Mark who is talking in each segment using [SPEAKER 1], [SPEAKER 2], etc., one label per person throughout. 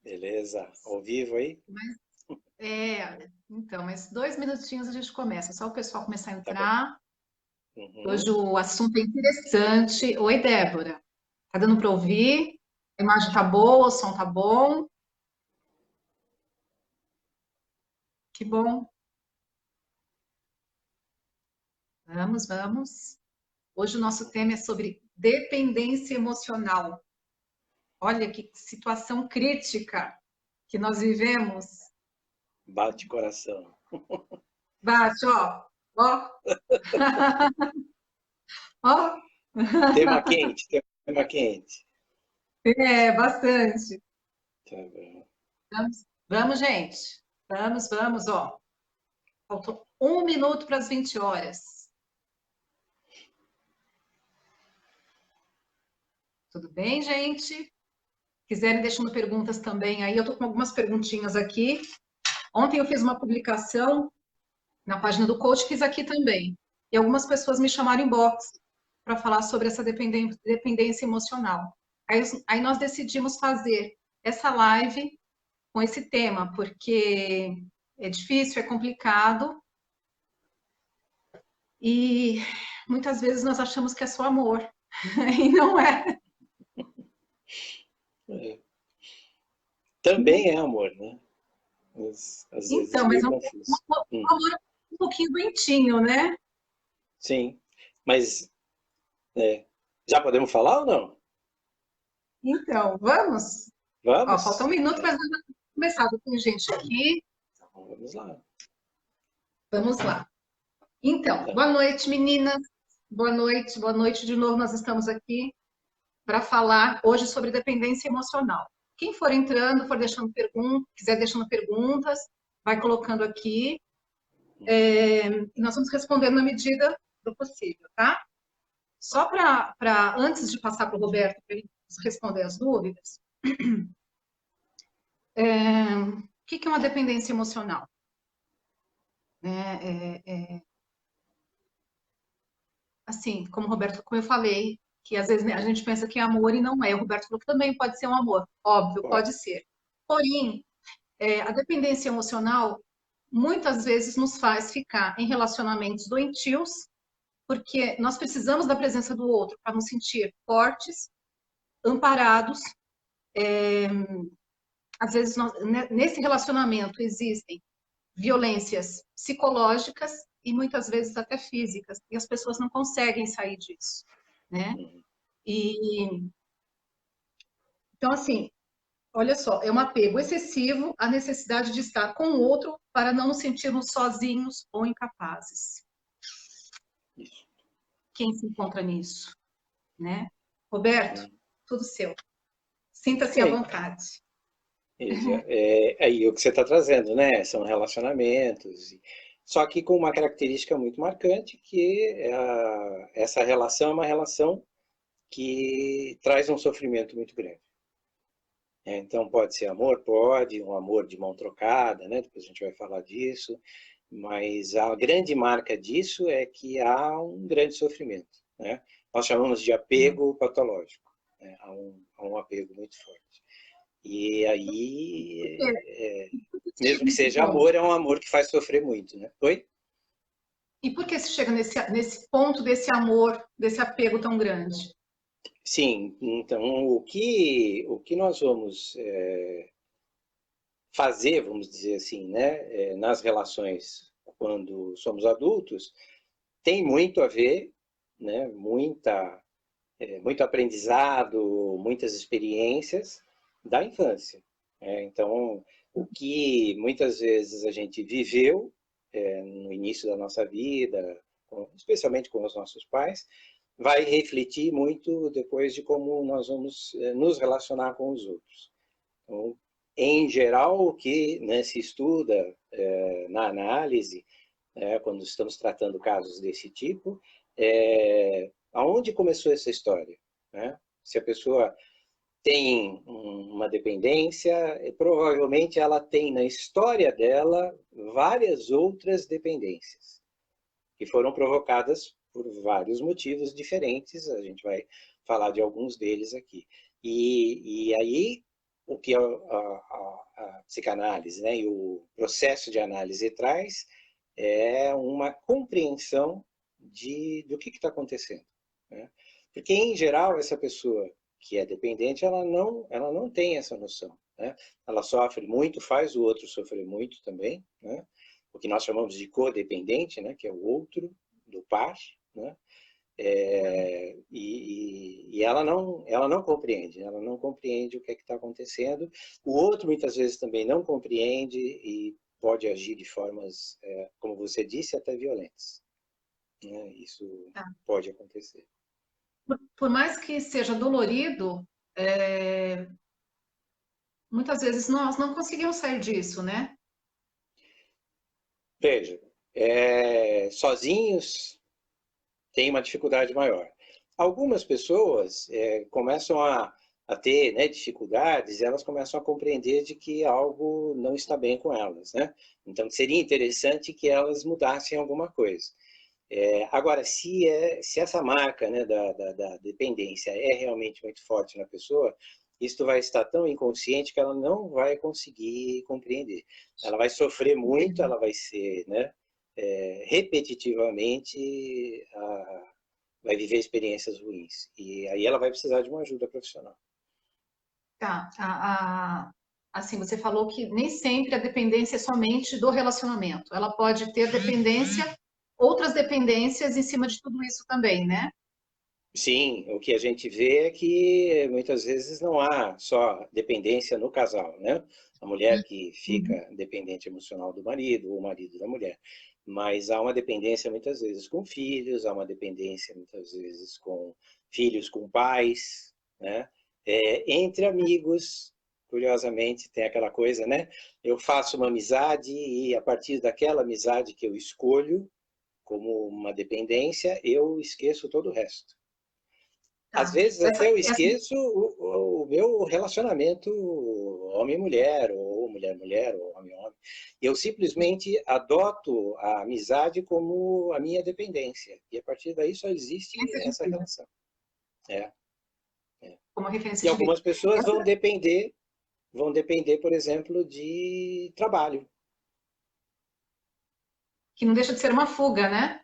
[SPEAKER 1] Beleza? Ao vivo aí?
[SPEAKER 2] Mas, então, mas 2 minutinhos a gente começa. Só o pessoal começar a
[SPEAKER 1] Tá bom.
[SPEAKER 2] entrar.
[SPEAKER 1] Uhum.
[SPEAKER 2] Hoje o assunto é interessante. Oi, Débora. Tá dando para ouvir? A imagem tá boa, o som tá bom? Que bom. Vamos, vamos. Hoje o nosso tema é sobre dependência emocional. Olha que situação crítica que nós vivemos.
[SPEAKER 1] Bate coração.
[SPEAKER 2] Bate, ó, ó, ó.
[SPEAKER 1] Tema quente, tema quente.
[SPEAKER 2] É, bastante.
[SPEAKER 1] Tá bom.
[SPEAKER 2] Vamos, vamos, gente. Vamos, vamos, ó. Faltou 1 minuto para as 20 horas. Tudo bem, gente? Quiserem deixando perguntas também aí, eu tô com algumas perguntinhas aqui. Ontem eu fiz uma publicação na página do coach, fiz aqui também. E algumas pessoas me chamaram em box para falar sobre essa dependência emocional. Aí nós decidimos fazer essa live com esse tema, porque é difícil, é complicado, e muitas vezes nós achamos que é só amor, e não é.
[SPEAKER 1] É. Também é amor, né? Mas, às vezes
[SPEAKER 2] Então, mas
[SPEAKER 1] meio
[SPEAKER 2] é um
[SPEAKER 1] confuso.
[SPEAKER 2] amor um pouquinho doentinho, né?
[SPEAKER 1] Sim, mas já podemos falar ou não?
[SPEAKER 2] Então, vamos? Ó, falta 1 minuto para começar. Tem gente aqui.
[SPEAKER 1] Então, vamos lá.
[SPEAKER 2] Vamos lá. Então,
[SPEAKER 1] Tá.
[SPEAKER 2] boa noite, meninas. Boa noite de novo. Nós estamos aqui para falar hoje sobre dependência emocional. Quem for entrando, for deixando perguntas, quiser deixando perguntas, vai colocando aqui. E nós vamos respondendo na medida do possível, tá? Só antes de passar para o Roberto, para ele responder as dúvidas, o que é uma dependência emocional? Assim, como eu falei, que às vezes, né, a gente pensa que é amor e não é. O Roberto falou que também pode ser um amor. Óbvio,
[SPEAKER 1] Pode.
[SPEAKER 2] pode ser. Porém, a dependência emocional muitas vezes nos faz ficar em relacionamentos doentios, porque nós precisamos da presença do outro para nos sentir fortes, amparados. Às vezes, nesse relacionamento existem violências psicológicas e muitas vezes até físicas, e as pessoas não conseguem sair disso, né?
[SPEAKER 1] Uhum.
[SPEAKER 2] E então, assim, olha só, é um apego excessivo à necessidade de estar com o outro para não nos sentirmos sozinhos ou incapazes.
[SPEAKER 1] Isso.
[SPEAKER 2] Quem se encontra nisso, né? Roberto,
[SPEAKER 1] Uhum.
[SPEAKER 2] tudo seu. Sinta-se à
[SPEAKER 1] É,
[SPEAKER 2] vontade.
[SPEAKER 1] isso é aí o que você está trazendo, né? São relacionamentos. Só que com uma característica muito marcante, que essa relação é uma relação que traz um sofrimento muito grande. Então, pode ser amor? Pode, um amor de mão trocada, né? Depois a gente vai falar disso, mas a grande marca disso é que há um grande sofrimento, né? Nós chamamos de apego patológico, né? Há um apego muito forte. E
[SPEAKER 2] Por
[SPEAKER 1] aí,
[SPEAKER 2] que chega
[SPEAKER 1] mesmo que
[SPEAKER 2] nesse
[SPEAKER 1] seja
[SPEAKER 2] ponto?
[SPEAKER 1] amor, é um amor que faz sofrer muito, né? Oi?
[SPEAKER 2] E por que se chega nesse ponto desse amor, desse apego tão grande?
[SPEAKER 1] Sim, então o que nós vamos fazer, vamos dizer assim, né, nas relações quando somos adultos, tem muito a ver, né, muito aprendizado, muitas experiências da infância. Então, o que muitas vezes a gente viveu no início da nossa vida, especialmente com os nossos pais, vai refletir muito depois de como nós vamos nos relacionar com os outros. Então, em geral, o que, né, se estuda na análise, quando estamos tratando casos desse tipo, aonde começou essa história, né? Se a pessoa tem uma dependência, provavelmente ela tem na história dela várias outras dependências que foram provocadas por vários motivos diferentes. A gente vai falar de alguns deles aqui. E aí o que a psicanálise, né, e o processo de análise traz é uma compreensão do que está acontecendo, né? Porque, em geral, essa pessoa que é dependente, ela não tem essa noção, né? Ela sofre muito, faz o outro sofrer muito também, né? O que nós chamamos de codependente, né? Que é o outro do par, né? E ela não compreende, ela não compreende o que é que está acontecendo. O outro, muitas vezes, também não compreende e pode agir de formas, como você disse, até violentas, né? Isso
[SPEAKER 2] Tá.
[SPEAKER 1] pode acontecer.
[SPEAKER 2] Por mais que seja dolorido, muitas vezes nós não conseguimos sair disso, né?
[SPEAKER 1] Veja, sozinhos tem uma dificuldade maior. Algumas pessoas começam a ter, né, dificuldades, e elas começam a compreender de que algo não está bem com elas, né? Então, seria interessante que elas mudassem alguma coisa. Agora, se essa marca, né, da dependência é realmente muito forte na pessoa, isso vai estar tão inconsciente que ela não vai conseguir compreender. Ela vai sofrer muito, ela vai ser, né, repetitivamente, vai viver experiências ruins. E aí ela vai precisar de uma ajuda profissional.
[SPEAKER 2] Tá. Assim, você falou que nem sempre a dependência é somente do relacionamento. Ela pode ter dependência, outras dependências em cima de tudo isso também, né?
[SPEAKER 1] Sim, o que a gente vê é que muitas vezes não há só dependência no casal, né? A mulher que
[SPEAKER 2] Uhum.
[SPEAKER 1] fica dependente emocional do marido, ou o marido da mulher. Mas há uma dependência muitas vezes com filhos, há uma dependência muitas vezes com filhos com pais, né? Entre amigos, curiosamente, tem aquela coisa, né? Eu faço uma amizade e a partir daquela amizade que eu escolho como uma dependência, eu esqueço todo o resto. Às
[SPEAKER 2] Tá.
[SPEAKER 1] vezes até eu esqueço o meu relacionamento homem-mulher, ou mulher-mulher, ou homem-homem. Eu simplesmente adoto a amizade como a minha dependência. E a partir daí só existe
[SPEAKER 2] Referência de
[SPEAKER 1] essa
[SPEAKER 2] vida,
[SPEAKER 1] relação. É, é.
[SPEAKER 2] como
[SPEAKER 1] E
[SPEAKER 2] referência de vida.
[SPEAKER 1] algumas pessoas
[SPEAKER 2] Essa
[SPEAKER 1] vão depender, por exemplo, de trabalho.
[SPEAKER 2] que não deixa de ser uma fuga, né?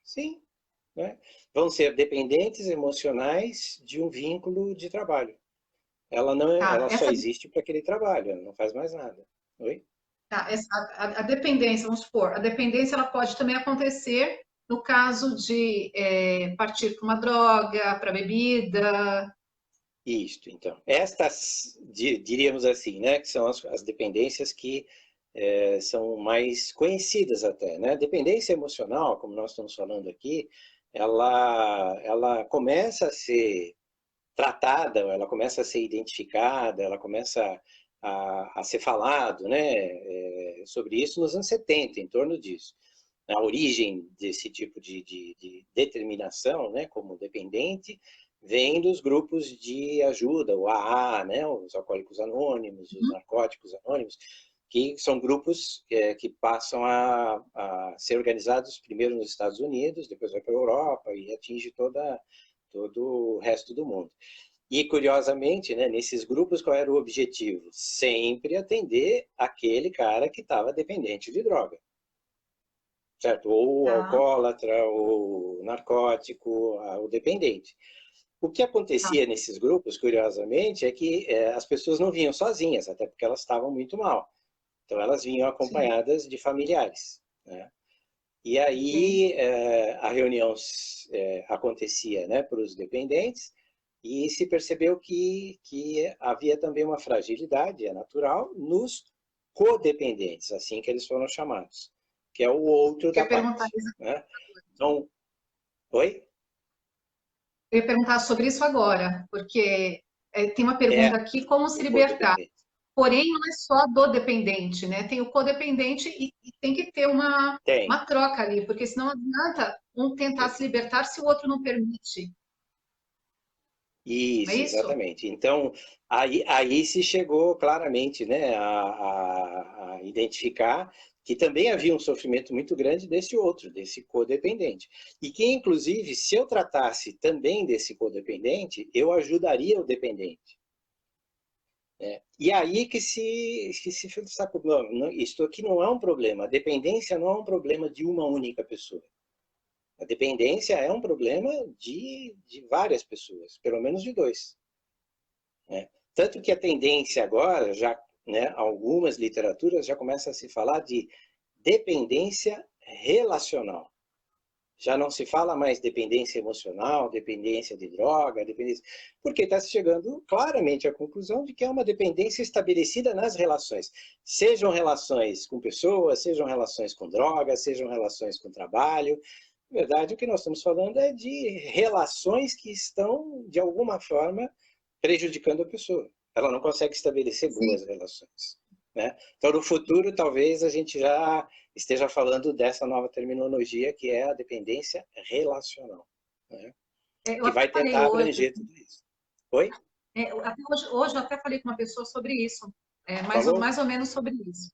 [SPEAKER 1] Sim, né? Vão ser dependentes emocionais de um vínculo de trabalho.
[SPEAKER 2] Tá.
[SPEAKER 1] Ela só existe para aquele trabalho, ela não faz mais nada. Oi?
[SPEAKER 2] A dependência, vamos supor, a dependência ela pode também acontecer no caso de partir para uma droga, para bebida.
[SPEAKER 1] Isto, então. Estas, diríamos assim, né, que são as dependências que são mais conhecidas até, né? Dependência emocional, como nós estamos falando aqui, ela começa a ser tratada, ela começa a ser identificada, ela começa a ser falado, né, sobre isso nos anos 70, em torno disso. A origem desse tipo de determinação, né, como dependente, vem dos grupos de ajuda, o AA, né, os alcoólicos anônimos, os narcóticos anônimos, que são grupos que passam a ser organizados primeiro nos Estados Unidos, depois vai para a Europa e atinge todo o resto do mundo. E, curiosamente, né, nesses grupos, qual era o objetivo? Sempre atender aquele cara que estava dependente de droga, certo? Ou
[SPEAKER 2] Tá,
[SPEAKER 1] alcoólatra, ou narcótico, o dependente. O que
[SPEAKER 2] tá,
[SPEAKER 1] acontecia nesses grupos, curiosamente, é que as pessoas não vinham sozinhas, até porque elas estavam muito mal. Então, elas vinham
[SPEAKER 2] sim,
[SPEAKER 1] acompanhadas de familiares, né? E
[SPEAKER 2] ok.
[SPEAKER 1] aí a reunião acontecia, né, para os dependentes, e se percebeu que havia também uma fragilidade, é natural, nos codependentes, assim que eles foram chamados, que é o outro
[SPEAKER 2] Eu
[SPEAKER 1] da
[SPEAKER 2] ia perguntar,
[SPEAKER 1] parte, né? Então, oi?
[SPEAKER 2] eu ia perguntar sobre isso agora, porque tem uma pergunta
[SPEAKER 1] É
[SPEAKER 2] aqui, como se
[SPEAKER 1] o
[SPEAKER 2] libertar?
[SPEAKER 1] codependente.
[SPEAKER 2] Porém, não é só do dependente, né? Tem o codependente e tem que ter
[SPEAKER 1] Tem.
[SPEAKER 2] uma troca ali, porque senão não adianta um tentar se libertar se o outro não permite. Não é
[SPEAKER 1] Isso,
[SPEAKER 2] isso?
[SPEAKER 1] exatamente. Então, aí se chegou claramente, né, a identificar que também havia um sofrimento muito grande desse outro, desse codependente. E que, inclusive, se eu tratasse também desse codependente, eu ajudaria o dependente. E aí que se sabe, isto aqui não é um problema. A dependência não é um problema de uma única pessoa. A dependência é um problema de várias pessoas, pelo menos de dois. Né? Tanto que a tendência agora, já, né, algumas literaturas já começam a se falar de dependência relacional. Já não se fala mais dependência emocional, dependência de droga, dependência... porque está se chegando claramente à conclusão de que é uma dependência estabelecida nas relações. Sejam relações com pessoas, sejam relações com drogas, sejam relações com trabalho. Na verdade, o que nós estamos falando é de relações que estão, de alguma forma, prejudicando a pessoa. Ela não consegue estabelecer boas relações. Né? Então, no futuro, talvez a gente já esteja falando dessa nova terminologia, que é a dependência relacional. Né? Que vai tentar abranger tudo isso. Oi?
[SPEAKER 2] Até hoje eu até falei com uma pessoa sobre isso. Mais ou menos sobre isso.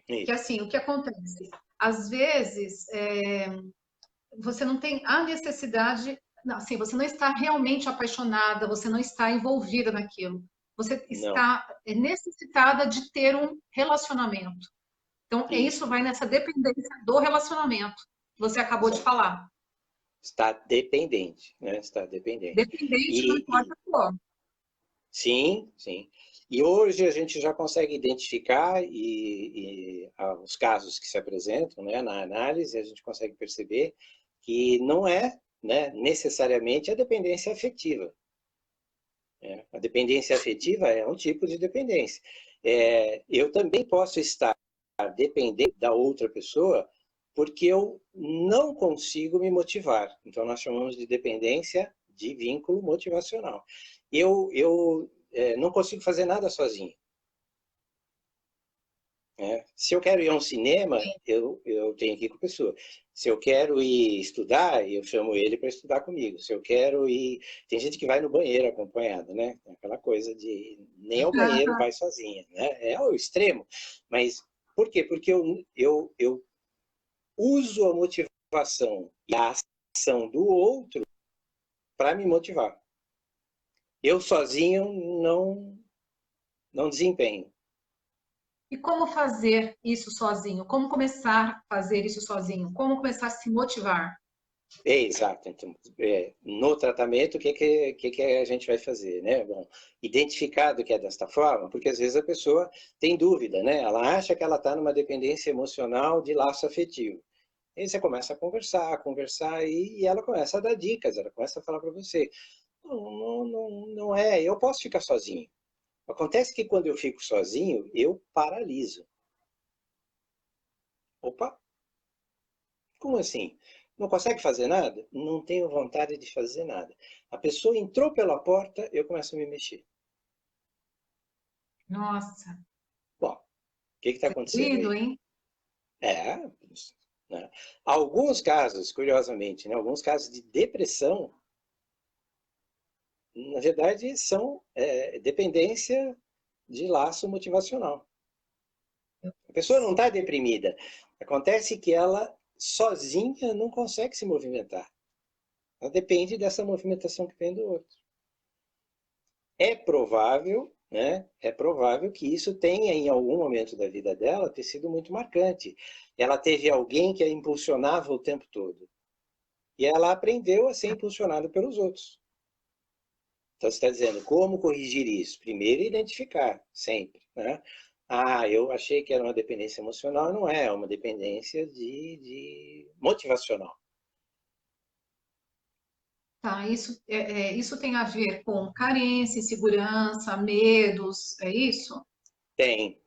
[SPEAKER 2] Que assim, o que acontece? Às vezes, você não tem a necessidade... Não, assim, você não está realmente apaixonada, você não está envolvida naquilo. Você está necessitada de ter um relacionamento. Então, isso vai nessa dependência do relacionamento que você acabou de falar.
[SPEAKER 1] Está dependente, né? Está dependente.
[SPEAKER 2] Dependente, não importa como.
[SPEAKER 1] Sim, sim. E hoje a gente já consegue identificar os casos que se apresentam, né, na análise, a gente consegue perceber que não é, né, necessariamente a dependência afetiva. A dependência afetiva é um tipo de dependência. Eu também posso estar dependente da outra pessoa porque eu não consigo me motivar. Então, nós chamamos de dependência de vínculo motivacional. Eu não consigo fazer nada sozinho. Se eu quero ir a um cinema, eu tenho que ir com a pessoa. Se eu quero ir estudar, eu chamo ele para estudar comigo. Se eu quero ir... Tem gente que vai no banheiro acompanhada, né? Aquela coisa de nem ao banheiro vai sozinha, né? É o extremo. Mas por quê? Porque eu uso a motivação e a ação do outro para me motivar. Eu sozinho não desempenho.
[SPEAKER 2] E como fazer isso sozinho? Como começar a fazer isso sozinho? Como começar a se motivar?
[SPEAKER 1] Exato. Então, no tratamento, o que a gente vai fazer? Né? Bom, identificado que é desta forma, porque às vezes a pessoa tem dúvida, né? Ela acha que ela está numa dependência emocional de laço afetivo. Aí você começa a conversar e ela começa a dar dicas, ela começa a falar para você. Não é, eu posso ficar sozinho. Acontece que quando eu fico sozinho, eu paraliso. Opa, como assim? Não consegue fazer nada? Não tenho vontade de fazer nada. A pessoa entrou pela porta, eu começo a me mexer.
[SPEAKER 2] Nossa.
[SPEAKER 1] Bom, o que está acontecendo aí?
[SPEAKER 2] Hein?
[SPEAKER 1] Né? Alguns casos, curiosamente, né, alguns casos de depressão, na verdade, são dependência de laço motivacional. A pessoa não está deprimida. Acontece que ela sozinha não consegue se movimentar. Ela depende dessa movimentação que vem do outro. É provável, né? É provável que isso tenha, em algum momento da vida dela, ter sido muito marcante. Ela teve alguém que a impulsionava o tempo todo. E ela aprendeu a ser impulsionada pelos outros. Então, você está dizendo, como corrigir isso? Primeiro, identificar, sempre. Né? Eu achei que era uma dependência emocional. Não é uma dependência de motivacional.
[SPEAKER 2] Tá, isso tem a ver com carência, insegurança, medos, é isso?
[SPEAKER 1] Tem,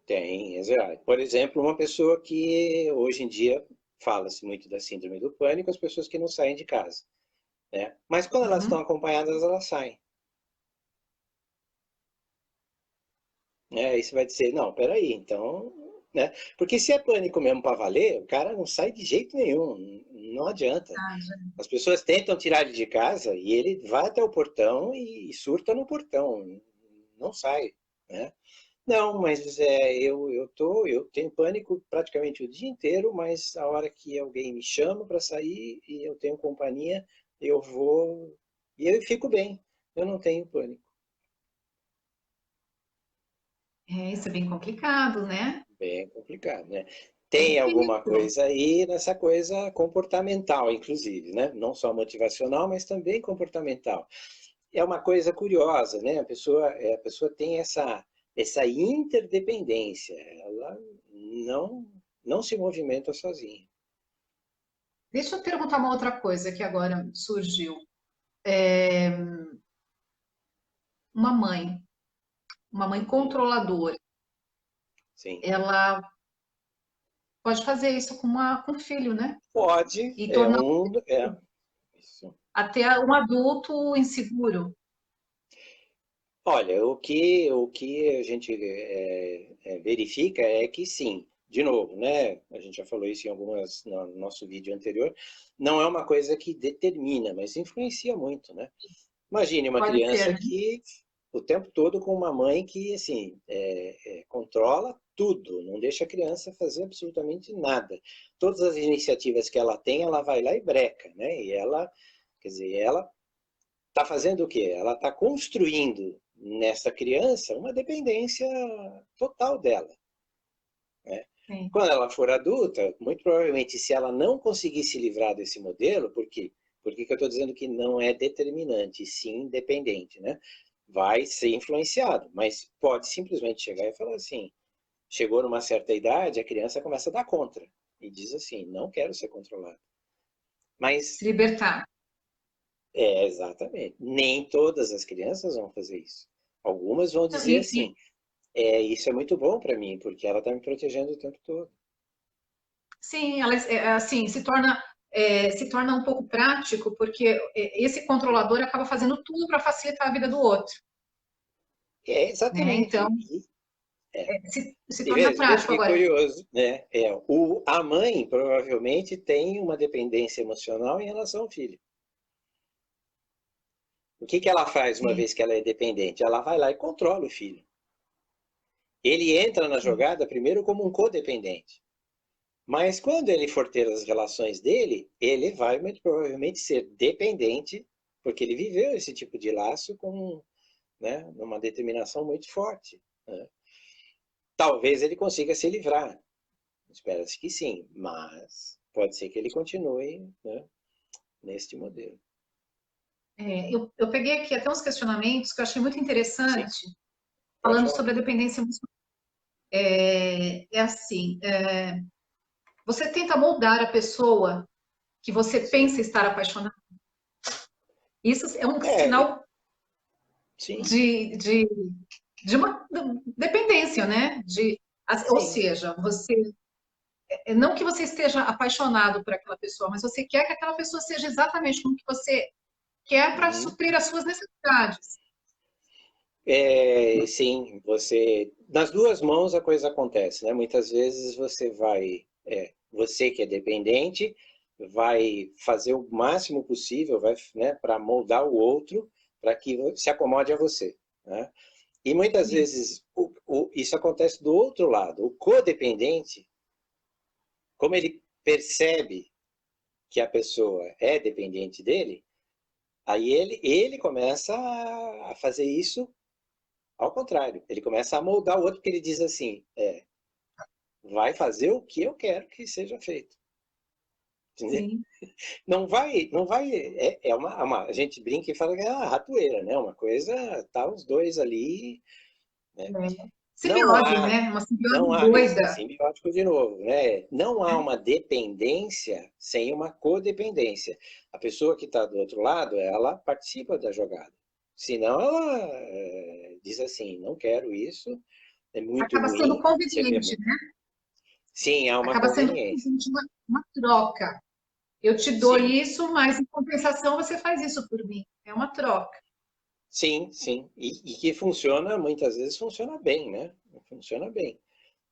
[SPEAKER 1] exato. Por exemplo, uma pessoa que hoje em dia fala-se muito da síndrome do pânico, as pessoas que não saem de casa. Né? Mas quando elas estão acompanhadas, elas saem. Aí você vai dizer, não, peraí, então... Né? Porque se é pânico mesmo para valer, o cara não sai de jeito nenhum, não adianta. As pessoas tentam tirar ele de casa e ele vai até o portão e surta no portão, não sai. Né? Não, mas eu tenho pânico praticamente o dia inteiro, mas a hora que alguém me chama para sair e eu tenho companhia, eu vou e eu fico bem. Eu não tenho pânico.
[SPEAKER 2] Isso é bem complicado, né?
[SPEAKER 1] Bem complicado, né?
[SPEAKER 2] É
[SPEAKER 1] Tem alguma
[SPEAKER 2] difícil.
[SPEAKER 1] coisa aí nessa coisa comportamental, inclusive, né? Não só motivacional, mas também comportamental. É uma coisa curiosa, né? A pessoa tem essa interdependência. Ela não se movimenta sozinha.
[SPEAKER 2] Deixa eu perguntar uma outra coisa que agora surgiu. Uma uma mãe
[SPEAKER 1] Uhum.
[SPEAKER 2] controladora,
[SPEAKER 1] Sim.
[SPEAKER 2] ela pode fazer isso com um filho, né?
[SPEAKER 1] Pode,
[SPEAKER 2] E tornar
[SPEAKER 1] isso.
[SPEAKER 2] até um adulto inseguro.
[SPEAKER 1] Olha, o que a gente verifica é que sim, de novo, né? A gente já falou isso em algumas no nosso vídeo anterior. Não é uma coisa que determina, mas influencia muito, né? Imagine uma
[SPEAKER 2] Pode ser,
[SPEAKER 1] criança
[SPEAKER 2] né?
[SPEAKER 1] que o tempo todo com uma mãe que assim controla tudo, não deixa a criança fazer absolutamente nada. Todas as iniciativas que ela tem, ela vai lá e breca, né? E ela, quer dizer, ela está fazendo o quê? Ela está construindo nessa criança uma dependência total dela, né?
[SPEAKER 2] Sim.
[SPEAKER 1] Quando ela for adulta, muito provavelmente, se ela não conseguir se livrar desse modelo, por quê? Por que eu estou dizendo que não é determinante, sim dependente, né? Vai ser influenciado, mas pode simplesmente chegar e falar assim, chegou numa certa idade, a criança começa a dar contra e diz assim, não quero ser controlado.
[SPEAKER 2] Se
[SPEAKER 1] Mas
[SPEAKER 2] libertar.
[SPEAKER 1] exatamente, nem todas as crianças vão fazer isso. Algumas vão
[SPEAKER 2] Não,
[SPEAKER 1] dizer assim, isso é muito bom para mim, porque ela está me protegendo o tempo todo.
[SPEAKER 2] sim, ela assim se torna um pouco prático, porque esse controlador acaba fazendo tudo para facilitar a vida do outro, né? Então,
[SPEAKER 1] Exatamente.
[SPEAKER 2] se
[SPEAKER 1] E
[SPEAKER 2] torna
[SPEAKER 1] veja
[SPEAKER 2] prático
[SPEAKER 1] que
[SPEAKER 2] agora.
[SPEAKER 1] curioso, né? A mãe provavelmente tem uma dependência emocional em relação ao filho. O que ela faz uma
[SPEAKER 2] Sim,
[SPEAKER 1] vez que ela é dependente? Ela vai lá e controla o filho. Ele entra na
[SPEAKER 2] sim,
[SPEAKER 1] jogada primeiro como um codependente. Mas quando ele for ter as relações dele, ele vai muito provavelmente ser dependente, porque ele viveu esse tipo de laço com, né, uma determinação muito forte, né? Talvez ele consiga se livrar, espera-se que sim, mas pode ser que ele continue, né, neste modelo.
[SPEAKER 2] eu peguei aqui até uns questionamentos que eu achei muito
[SPEAKER 1] Sim,
[SPEAKER 2] interessante,
[SPEAKER 1] pode
[SPEAKER 2] falando
[SPEAKER 1] falar.
[SPEAKER 2] sobre a dependência emocional. É assim, você tenta moldar a pessoa que você
[SPEAKER 1] Sim.
[SPEAKER 2] pensa estar apaixonado. Isso é um
[SPEAKER 1] É,
[SPEAKER 2] sinal
[SPEAKER 1] sim,
[SPEAKER 2] de, de, de uma dependência, né? Ou
[SPEAKER 1] sim.
[SPEAKER 2] seja, não que você esteja apaixonado por aquela pessoa, mas você quer que aquela pessoa seja exatamente como que você quer para
[SPEAKER 1] Uhum.
[SPEAKER 2] suprir as suas necessidades.
[SPEAKER 1] Sim, nas duas mãos a coisa acontece, né? Muitas vezes você que é dependente, vai fazer o máximo possível, vai, né, para moldar o outro, para que se acomode a você, né? E muitas
[SPEAKER 2] Sim,
[SPEAKER 1] vezes isso acontece do outro lado. O codependente, como ele percebe que a pessoa é dependente dele, aí ele começa a fazer isso ao contrário. Ele começa a moldar o outro porque ele diz assim, vai fazer o que eu quero que seja feito. Entendeu?
[SPEAKER 2] sim.
[SPEAKER 1] Não vai, a gente brinca e fala que é uma ratoeira, né? Uma coisa, tá os dois ali, né? Não
[SPEAKER 2] Simbiose,
[SPEAKER 1] há,
[SPEAKER 2] né? Uma
[SPEAKER 1] não
[SPEAKER 2] simbiose
[SPEAKER 1] há,
[SPEAKER 2] doida.
[SPEAKER 1] simbiótico de novo, né? Não há uma dependência sem uma codependência. A pessoa que está do outro lado, ela participa da jogada. Senão ela diz assim, não quero isso, é muito
[SPEAKER 2] Acaba sendo
[SPEAKER 1] ruim,
[SPEAKER 2] conveniente, né?
[SPEAKER 1] sim, há uma
[SPEAKER 2] Acaba sendo
[SPEAKER 1] conveniência.
[SPEAKER 2] conveniente uma troca. Eu te dou
[SPEAKER 1] Sim,
[SPEAKER 2] isso, mas em compensação você faz isso por mim. É uma troca.
[SPEAKER 1] sim, sim. E que funciona, muitas vezes funciona bem, né? Funciona bem.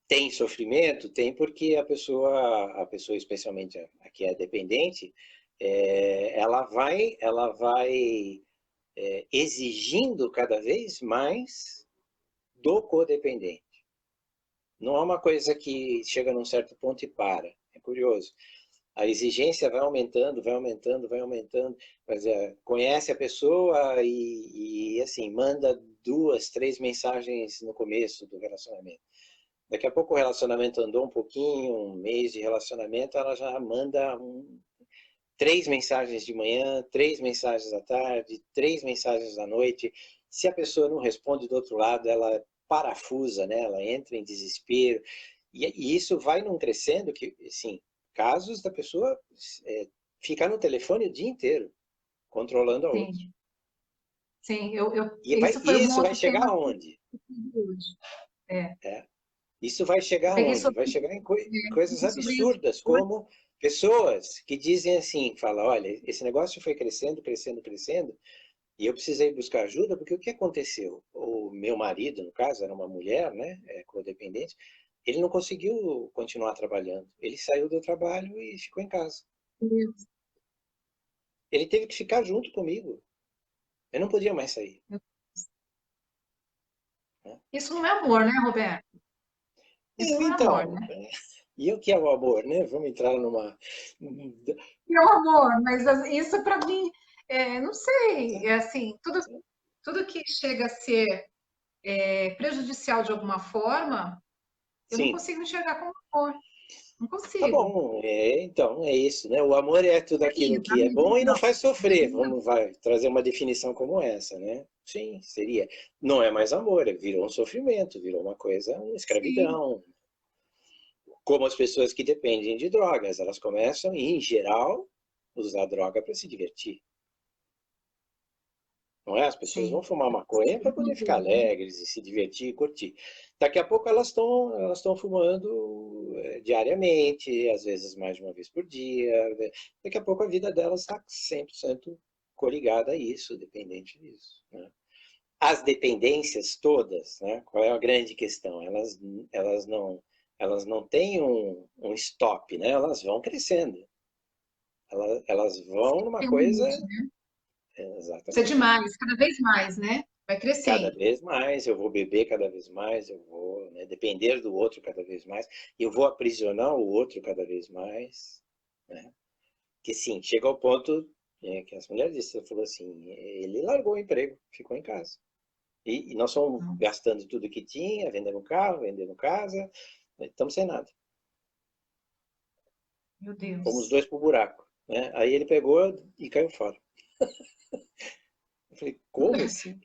[SPEAKER 1] Tem sofrimento? Tem porque a pessoa especialmente a que é dependente, ela vai exigindo cada vez mais do codependente. Não é uma coisa que chega num certo ponto e para. É curioso. A exigência vai aumentando, vai aumentando, vai aumentando. Mas conhece a pessoa e assim, manda 2, 3 mensagens no começo do relacionamento. Daqui a pouco o relacionamento andou um pouquinho, um mês de relacionamento, ela já manda 3 mensagens de manhã, 3 mensagens à tarde, 3 mensagens à noite. Se a pessoa não responde do outro lado, ela parafusa, né? Ela entra em desespero. E isso vai num crescendo que, assim, casos da pessoa ficar no telefone o dia inteiro, controlando a outra.
[SPEAKER 2] Sim, sim.
[SPEAKER 1] E
[SPEAKER 2] Isso foi um
[SPEAKER 1] isso vai
[SPEAKER 2] outro
[SPEAKER 1] chegar
[SPEAKER 2] tema
[SPEAKER 1] aonde?
[SPEAKER 2] hoje. É.
[SPEAKER 1] Isso vai chegar
[SPEAKER 2] Eu peguei
[SPEAKER 1] aonde?
[SPEAKER 2] sobre,
[SPEAKER 1] Vai chegar em coisas
[SPEAKER 2] peguei sobre isso
[SPEAKER 1] absurdas,
[SPEAKER 2] hoje.
[SPEAKER 1] como pessoas que dizem assim, falam, olha, esse negócio foi crescendo, crescendo, crescendo, e eu precisei buscar ajuda, porque o que aconteceu? O meu marido, no caso, era uma mulher, né, codependente, ele não conseguiu continuar trabalhando. Ele saiu do trabalho e ficou em casa. Ele teve que ficar junto comigo. Eu não podia mais sair. Né?
[SPEAKER 2] Isso não é amor, né, Roberto? Isso não é amor,
[SPEAKER 1] Então,
[SPEAKER 2] né?
[SPEAKER 1] e o que é o amor, né? Vamos entrar numa...
[SPEAKER 2] É o amor, mas isso para mim, não sei, é assim, tudo que chega a ser prejudicial de alguma forma, eu não
[SPEAKER 1] Sim,
[SPEAKER 2] consigo enxergar como amor. Não
[SPEAKER 1] tá
[SPEAKER 2] consigo.
[SPEAKER 1] bom. Então, é isso, né? O amor é tudo aquilo
[SPEAKER 2] Na
[SPEAKER 1] que é
[SPEAKER 2] minha
[SPEAKER 1] bom e não
[SPEAKER 2] visão,
[SPEAKER 1] faz
[SPEAKER 2] na minha
[SPEAKER 1] sofrer.
[SPEAKER 2] visão.
[SPEAKER 1] Vamos vai trazer uma definição como essa, né? Sim, seria. Não é mais amor, virou um sofrimento, virou uma coisa, uma
[SPEAKER 2] Sim,
[SPEAKER 1] escravidão. Como as pessoas que dependem de drogas, elas começam, em geral, usar droga para se divertir. Não é? As pessoas vão
[SPEAKER 2] sim.
[SPEAKER 1] fumar maconha para poder ficar alegres e se divertir e curtir. Daqui a pouco elas estão fumando diariamente, às vezes mais de uma vez por dia. Daqui a pouco a vida delas está 100% coligada a isso, dependente disso. Né? As dependências todas, né? Qual é a grande questão? Elas não têm um stop, né? Elas vão crescendo. Elas vão numa
[SPEAKER 2] Tem um
[SPEAKER 1] coisa...
[SPEAKER 2] limite, né? Isso é
[SPEAKER 1] Exatamente.
[SPEAKER 2] demais, cada vez mais, né? Vai
[SPEAKER 1] Cada
[SPEAKER 2] crescendo.
[SPEAKER 1] vez mais, eu vou beber cada vez mais, eu vou, né, depender do outro cada vez mais, eu vou aprisionar o outro cada vez mais. Né? Que sim, chega ao ponto que as mulheres disseram, falou assim, ele largou o emprego, ficou em casa. E nós fomos gastando tudo que tinha, vendendo carro, vendendo casa, estamos sem nada.
[SPEAKER 2] Meu
[SPEAKER 1] Fomos os
[SPEAKER 2] Deus.
[SPEAKER 1] dois pro buraco. Né? Aí ele pegou e caiu fora. Eu falei, como assim?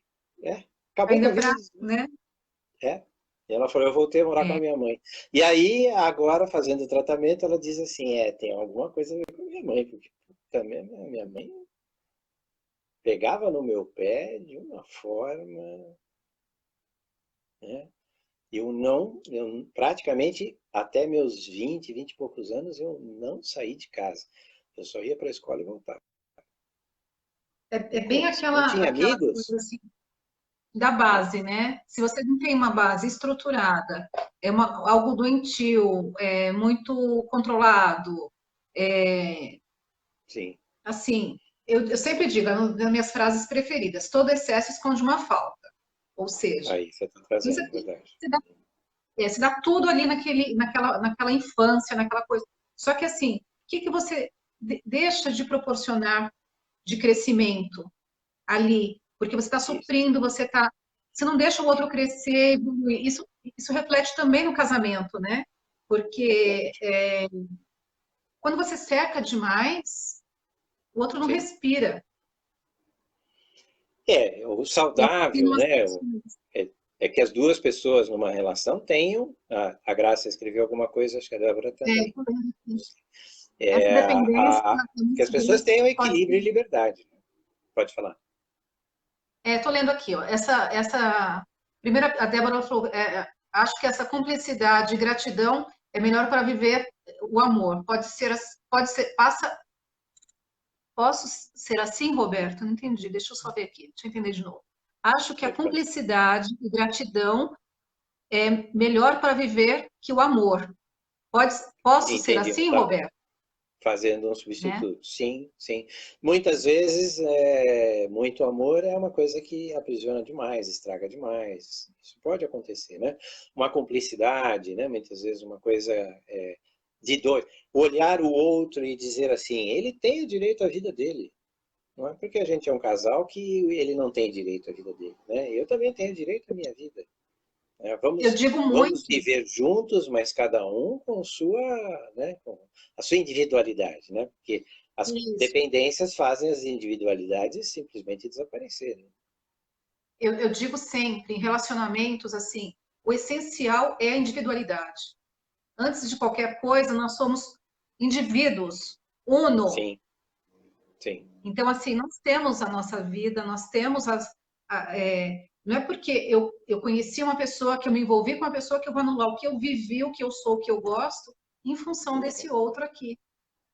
[SPEAKER 1] Acabou com a
[SPEAKER 2] Ainda para,
[SPEAKER 1] vida dos dois.
[SPEAKER 2] né?
[SPEAKER 1] É. E ela falou, eu voltei a morar com a
[SPEAKER 2] É,
[SPEAKER 1] minha mãe. E aí, agora, fazendo o tratamento, ela diz assim, tem alguma coisa a ver com a minha mãe, porque também a minha mãe pegava no meu pé de uma forma, né? Eu praticamente, até meus 20 e poucos anos, eu não saí de casa. Eu só ia para a escola e voltava.
[SPEAKER 2] é bem
[SPEAKER 1] Como assim? Não tinha
[SPEAKER 2] aquela coisa
[SPEAKER 1] amigos?
[SPEAKER 2] assim, da base, né? Se você não tem uma base estruturada, algo doentio, muito controlado, é,
[SPEAKER 1] Sim,
[SPEAKER 2] assim, eu sempre digo, é uma das minhas frases preferidas, todo excesso esconde uma falta. Ou seja,
[SPEAKER 1] aí você está
[SPEAKER 2] você,
[SPEAKER 1] trazendo, verdade.
[SPEAKER 2] você dá tudo ali naquela infância, naquela coisa. Só que assim, o que você deixa de proporcionar de crescimento ali? Porque você está
[SPEAKER 1] Isso,
[SPEAKER 2] suprindo, você não deixa o outro crescer, evoluir. Isso reflete também no casamento, né? Porque
[SPEAKER 1] reflete.
[SPEAKER 2] quando você cerca demais, o outro não
[SPEAKER 1] Sim.
[SPEAKER 2] respira.
[SPEAKER 1] O
[SPEAKER 2] E assim
[SPEAKER 1] saudável,
[SPEAKER 2] nós
[SPEAKER 1] né? É que as duas pessoas numa relação tenham. A Graça escreveu alguma coisa, acho que a Débora também.
[SPEAKER 2] essa
[SPEAKER 1] É,
[SPEAKER 2] dependência,
[SPEAKER 1] que as pessoas tenham
[SPEAKER 2] pode.
[SPEAKER 1] equilíbrio e liberdade. Né? Pode falar.
[SPEAKER 2] Estou lendo aqui, ó, primeira, a Débora falou, acho que essa cumplicidade e gratidão é melhor para viver o amor. Pode ser, posso ser assim, Roberto? Não entendi, deixa eu só ver aqui, deixa eu entender de novo. Acho que a
[SPEAKER 1] Pode.
[SPEAKER 2] cumplicidade e gratidão é melhor para viver que o amor. Posso ser
[SPEAKER 1] Entendi.
[SPEAKER 2] assim,
[SPEAKER 1] Tá.
[SPEAKER 2] Roberto?
[SPEAKER 1] Fazendo um
[SPEAKER 2] Né?
[SPEAKER 1] substituto. Sim, sim. Muitas vezes, muito amor é uma coisa que aprisiona demais, estraga demais. Isso pode acontecer, né? Uma cumplicidade, né? Muitas vezes uma coisa de dois. Olhar o outro e dizer assim, ele tem o direito à vida dele. Não é porque a gente é um casal que ele não tem direito à vida dele, né? Eu também tenho direito à minha vida.
[SPEAKER 2] Eu digo
[SPEAKER 1] Vamos
[SPEAKER 2] muito.
[SPEAKER 1] viver juntos, mas cada um com sua, né, com a sua individualidade, né? Porque as
[SPEAKER 2] Isso.
[SPEAKER 1] dependências fazem as individualidades simplesmente desaparecerem.
[SPEAKER 2] Eu digo sempre, em relacionamentos, assim, o essencial é a individualidade. Antes de qualquer coisa, nós somos indivíduos, uno.
[SPEAKER 1] Sim, sim.
[SPEAKER 2] Então, assim, nós temos a nossa vida, nós temos não é porque eu conheci uma pessoa, que eu me envolvi com uma pessoa, que eu vou anular o que eu vivi, o que eu sou, o que eu gosto, em função desse outro aqui,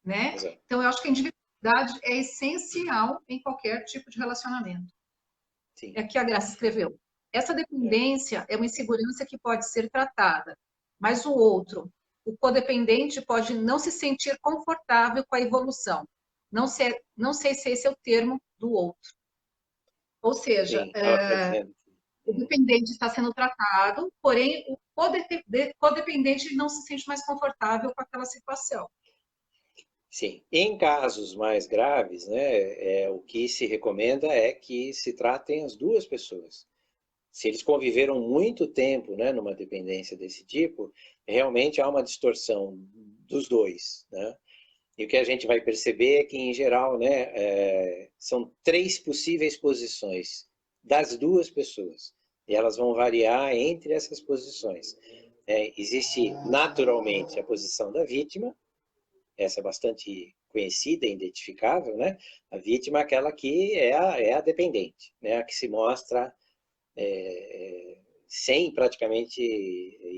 [SPEAKER 2] né?
[SPEAKER 1] Exato.
[SPEAKER 2] Então, eu acho que a individualidade é essencial em qualquer tipo de relacionamento.
[SPEAKER 1] Sim.
[SPEAKER 2] É que a Graça escreveu. Essa
[SPEAKER 1] É.
[SPEAKER 2] dependência é uma insegurança que pode ser tratada, mas o outro, o codependente, pode não se sentir confortável com a evolução. Não sei se esse é o termo do outro. Ou seja,
[SPEAKER 1] Sim, ela está dizendo.
[SPEAKER 2] o dependente está sendo tratado, porém o codependente não se sente mais confortável com aquela situação.
[SPEAKER 1] Sim, em casos mais graves, né, o que se recomenda é que se tratem as duas pessoas. Se eles conviveram muito tempo, né, numa dependência desse tipo, realmente há uma distorção dos dois, né? E o que a gente vai perceber é que, em geral, né, são 3 possíveis posições das duas pessoas. E elas vão variar entre essas posições. Existe, naturalmente, a posição da vítima, essa é bastante conhecida e identificável, né? A vítima é aquela que é a dependente, né? A que se mostra sem praticamente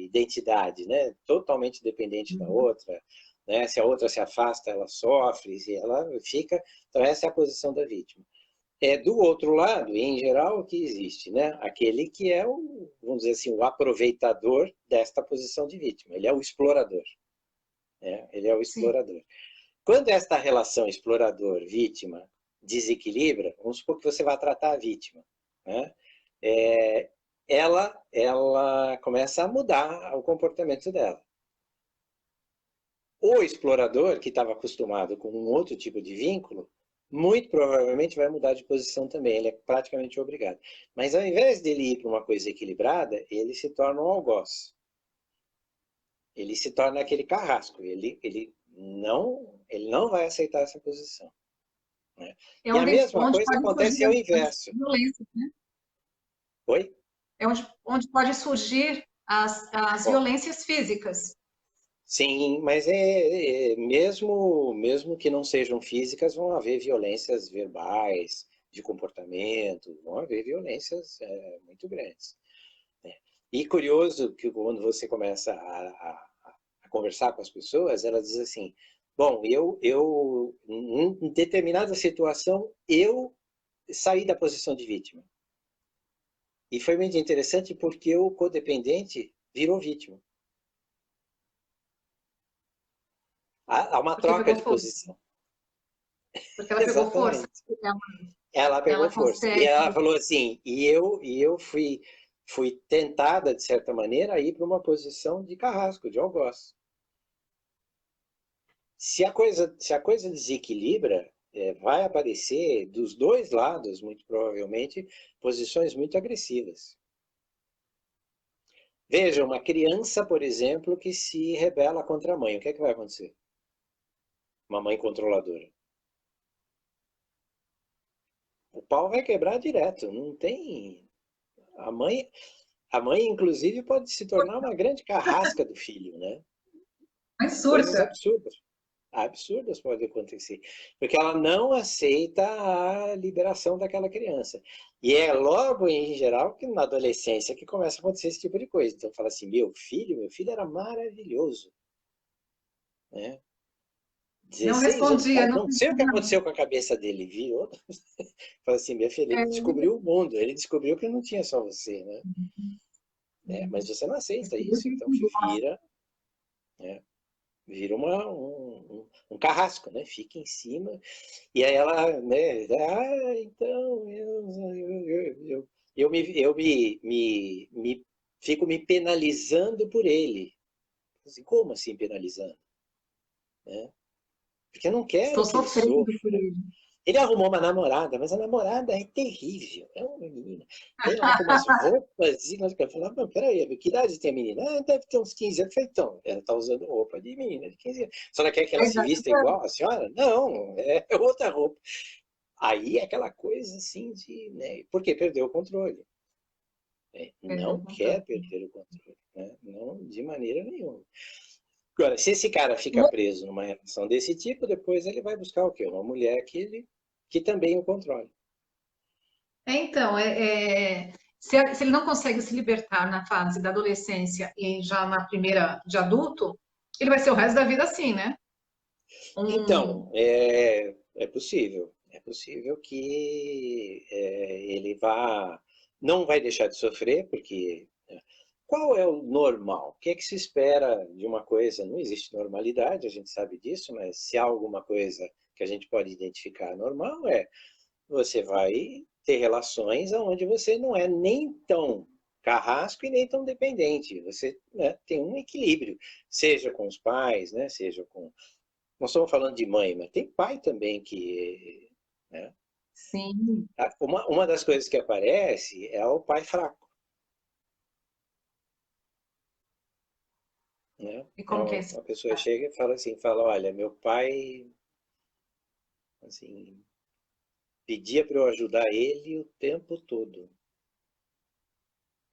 [SPEAKER 1] identidade, né? Totalmente dependente da outra, né? Se a outra se afasta, ela sofre, se ela fica. Então, essa é a posição da vítima. Do outro lado, em geral, o que existe, né? Aquele que é o, vamos dizer assim, o aproveitador desta posição de vítima. Ele é o explorador, né? Ele é o
[SPEAKER 2] Sim.
[SPEAKER 1] explorador. Quando esta relação explorador-vítima desequilibra, vamos supor que você vai tratar a vítima, né? Ela começa a mudar o comportamento dela. O explorador, que estava acostumado com um outro tipo de vínculo, muito provavelmente vai mudar de posição também, ele é praticamente obrigado. Mas ao invés dele ir para uma coisa equilibrada, ele se torna um algoz. Ele se torna aquele carrasco, ele não vai aceitar essa posição. Né?
[SPEAKER 2] É
[SPEAKER 1] E a mesma
[SPEAKER 2] onde
[SPEAKER 1] coisa
[SPEAKER 2] pode
[SPEAKER 1] acontece
[SPEAKER 2] surgir
[SPEAKER 1] ao
[SPEAKER 2] as
[SPEAKER 1] inverso.
[SPEAKER 2] violências, né?
[SPEAKER 1] Oi?
[SPEAKER 2] É onde pode surgir as
[SPEAKER 1] Bom,
[SPEAKER 2] violências físicas.
[SPEAKER 1] sim, mas mesmo que não sejam físicas, vão haver violências verbais, de comportamento, vão haver violências muito grandes. Né? E curioso que quando você começa a conversar com as pessoas, elas dizem assim, bom, em determinada situação, eu saí da posição de vítima. E foi muito interessante porque o codependente virou vítima. Há uma
[SPEAKER 2] Porque
[SPEAKER 1] troca
[SPEAKER 2] pegou
[SPEAKER 1] de
[SPEAKER 2] força.
[SPEAKER 1] posição.
[SPEAKER 2] Porque ela pegou força.
[SPEAKER 1] Exatamente. Ela pegou
[SPEAKER 2] Ela
[SPEAKER 1] força. E
[SPEAKER 2] consegue.
[SPEAKER 1] ela falou assim, e eu fui tentada, de certa maneira, a ir para uma posição de carrasco, de algoz. Se a coisa desequilibra, vai aparecer dos dois lados, muito provavelmente, posições muito agressivas. Veja, uma criança, por exemplo, que se rebela contra a mãe, o que é que vai acontecer? Uma mãe controladora. O pau vai quebrar direto, não tem. A mãe, a mãe, inclusive, pode se tornar uma grande carrasca do filho, né?
[SPEAKER 2] Mas
[SPEAKER 1] Coisas
[SPEAKER 2] surta.
[SPEAKER 1] absurdas. Absurdas podem acontecer. Porque ela não aceita a liberação daquela criança. E é logo, em geral, que na adolescência que começa a acontecer esse tipo de coisa. Então fala assim, meu filho era maravilhoso. Né?
[SPEAKER 2] Não
[SPEAKER 1] 16 anos de
[SPEAKER 2] respondia,
[SPEAKER 1] idade,
[SPEAKER 2] não
[SPEAKER 1] não sei o que
[SPEAKER 2] respondia.
[SPEAKER 1] aconteceu com a cabeça dele, viu? Fala assim, meu filho,
[SPEAKER 2] É,
[SPEAKER 1] ele descobriu o mundo, ele descobriu que não tinha só você, né? Mas você não aceita isso, então né? Vira um carrasco, né? Fica em cima, e aí ela, né? Então, fico me penalizando por ele. Assim, como assim penalizando? Né? Porque eu não
[SPEAKER 2] Estou
[SPEAKER 1] quero que ele
[SPEAKER 2] sofrendo
[SPEAKER 1] sofra.
[SPEAKER 2] por ele.
[SPEAKER 1] Ele arrumou uma namorada, mas a namorada é terrível. É uma menina. Vem lá com umas roupas. E nós falamos, não, peraí, que idade tem a menina? Ah, deve ter uns 15 anos. Eu falei, então, ela está usando roupa de menina de 15 anos. Só não quer que ela se vista igual a senhora? Não, é outra roupa. Aí é aquela coisa assim de... Né? Porque perdeu o controle. Não quer perder o controle. Né? Não, de maneira nenhuma. Agora, se esse cara fica preso numa relação desse tipo, depois ele vai buscar o quê? Uma mulher que também o controle.
[SPEAKER 2] Então, se ele não consegue se libertar na fase da adolescência e já na primeira de adulto, ele vai ser o resto da vida assim, né?
[SPEAKER 1] Então, é possível. É possível que ele não vai deixar de sofrer, porque qual é o normal? O que é que se espera de uma coisa? Não existe normalidade, a gente sabe disso, mas se há alguma coisa que a gente pode identificar normal, você vai ter relações onde você não é nem tão carrasco e nem tão dependente. Você, né, tem um equilíbrio, seja com os pais, né, seja com... Nós estamos falando de mãe, mas tem pai também que... Né,
[SPEAKER 2] Sim.
[SPEAKER 1] uma das coisas que aparece é o pai fraco. Né?
[SPEAKER 2] E como que é
[SPEAKER 1] Então,
[SPEAKER 2] isso?
[SPEAKER 1] a pessoa chega e fala assim, olha, meu pai assim, pedia para eu ajudar ele o tempo todo.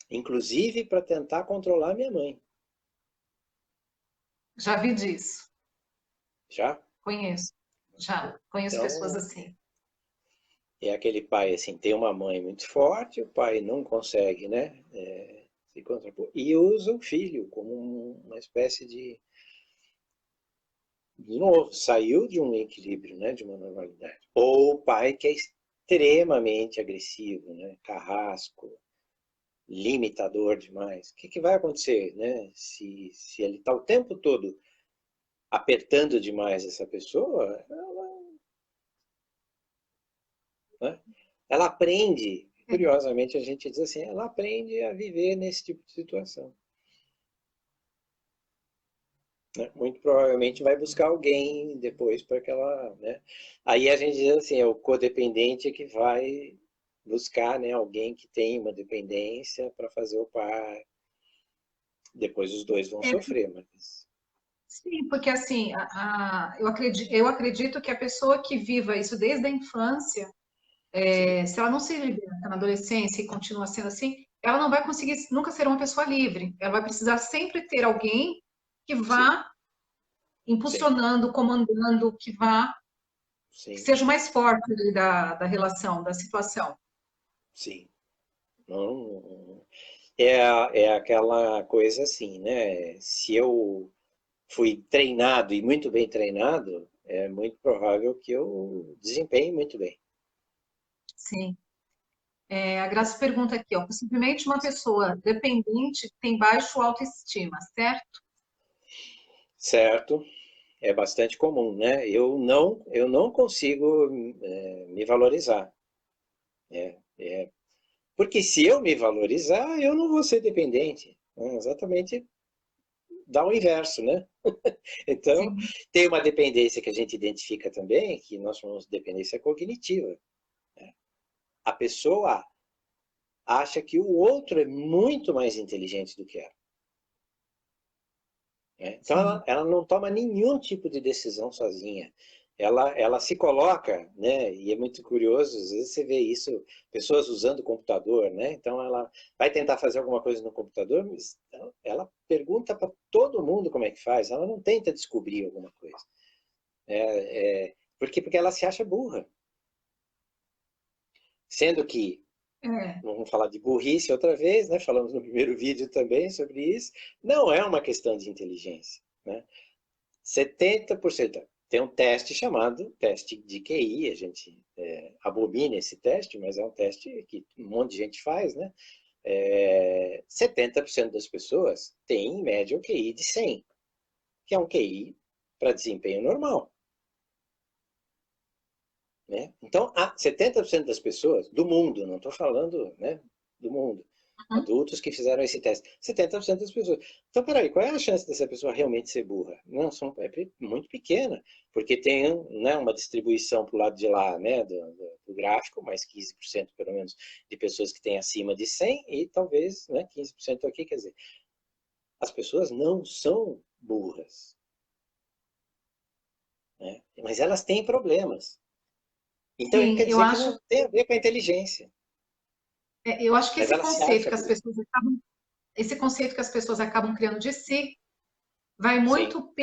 [SPEAKER 1] Inclusive para tentar controlar minha mãe.
[SPEAKER 2] Já vi disso.
[SPEAKER 1] Já?
[SPEAKER 2] Conheço. Já. Conheço pessoas
[SPEAKER 1] Então,
[SPEAKER 2] assim.
[SPEAKER 1] é aquele pai, assim, tem uma mãe muito forte, o pai não consegue, né, se contrapor. E usa o filho como uma espécie de novo, saiu de um equilíbrio, né, de uma normalidade. Ou o pai que é extremamente agressivo, né, carrasco, limitador demais. O que vai acontecer, né, se ele está o tempo todo apertando demais essa pessoa, né, ela aprende, curiosamente a gente diz assim, ela aprende a viver nesse tipo de situação. Né? Muito provavelmente vai buscar alguém depois para que ela... Né? Aí a gente diz assim, é o codependente que vai buscar, né, alguém que tem uma dependência para fazer o par. Depois os dois vão sofrer, mas...
[SPEAKER 2] Sim, porque assim, eu acredito que a pessoa que viva isso desde a infância, se ela não se liberta na adolescência e continua sendo assim, ela não vai conseguir nunca ser uma pessoa livre. Ela vai precisar sempre ter alguém que
[SPEAKER 1] Sim,
[SPEAKER 2] vá
[SPEAKER 1] sim,
[SPEAKER 2] impulsionando, comandando, que
[SPEAKER 1] sim,
[SPEAKER 2] seja o mais forte ali relação, da situação.
[SPEAKER 1] sim. Não, é aquela coisa assim, né? Se eu fui treinado e muito bem treinado, é muito provável que eu desempenhe muito bem.
[SPEAKER 2] Sim. A Graça pergunta aqui, ó, possivelmente uma pessoa dependente tem baixo autoestima, certo?
[SPEAKER 1] Certo? É bastante comum, né? Eu não consigo me valorizar. Porque se eu me valorizar, eu não vou ser dependente. Exatamente dá o inverso, né? Então,
[SPEAKER 2] Sim.
[SPEAKER 1] tem uma dependência que a gente identifica também, que nós chamamos de dependência cognitiva. Né? A pessoa acha que o outro é muito mais inteligente do que ela. Né? Então,
[SPEAKER 2] Sim.
[SPEAKER 1] ela não toma nenhum tipo de decisão sozinha. Ela se coloca, né? E é muito curioso, às vezes você vê isso, pessoas usando o computador, né? Então, ela vai tentar fazer alguma coisa no computador, mas ela pergunta para todo mundo como é que faz, ela não tenta descobrir alguma coisa. Porque ela se acha burra. Sendo que,
[SPEAKER 2] É.
[SPEAKER 1] vamos falar de burrice outra vez, né? Falamos no primeiro vídeo também sobre isso, não é uma questão de inteligência, né? 70%. Tem um teste chamado teste de QI, a gente abomina esse teste, mas é um teste que um monte de gente faz, né? 70% das pessoas têm, em média, o QI de 100, que é um QI para desempenho normal. Né? Então, 70% das pessoas do mundo, não estou falando, né, do mundo, Adultos que fizeram esse teste. 70% das pessoas. Então, peraí, qual é a chance dessa pessoa realmente ser burra? Não, é muito pequena, porque tem, né, uma distribuição para o lado de lá, né, do gráfico, mais 15% pelo menos de pessoas que têm acima de 100 e talvez, né, 15% aqui, quer dizer, as pessoas não são burras, né, mas elas têm problemas. Então,
[SPEAKER 2] Sim,
[SPEAKER 1] quer dizer que não tem a ver com a inteligência.
[SPEAKER 2] eu acho que
[SPEAKER 1] Mas
[SPEAKER 2] esse
[SPEAKER 1] ela se
[SPEAKER 2] conceito
[SPEAKER 1] acha
[SPEAKER 2] que as
[SPEAKER 1] burra.
[SPEAKER 2] pessoas acabam, esse conceito que as pessoas acabam criando de si vai
[SPEAKER 1] Sim,
[SPEAKER 2] muito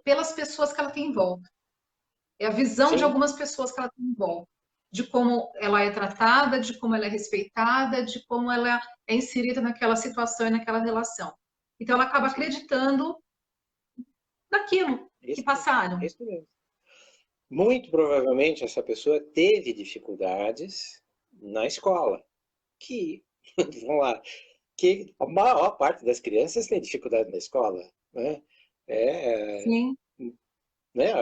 [SPEAKER 2] pelas pessoas que ela tem em volta. É a visão de
[SPEAKER 1] sim,
[SPEAKER 2] algumas pessoas que ela tem em volta, de como ela é tratada, de como ela é respeitada, de como ela é inserida naquela situação e naquela relação. Então ela acaba
[SPEAKER 1] sim.
[SPEAKER 2] acreditando naquilo que
[SPEAKER 1] Isso mesmo,
[SPEAKER 2] passaram.
[SPEAKER 1] isso mesmo. Muito provavelmente essa pessoa teve dificuldades na escola, que, vamos lá, que a maior parte das crianças tem dificuldade na escola, né? É,
[SPEAKER 2] Sim,
[SPEAKER 1] né?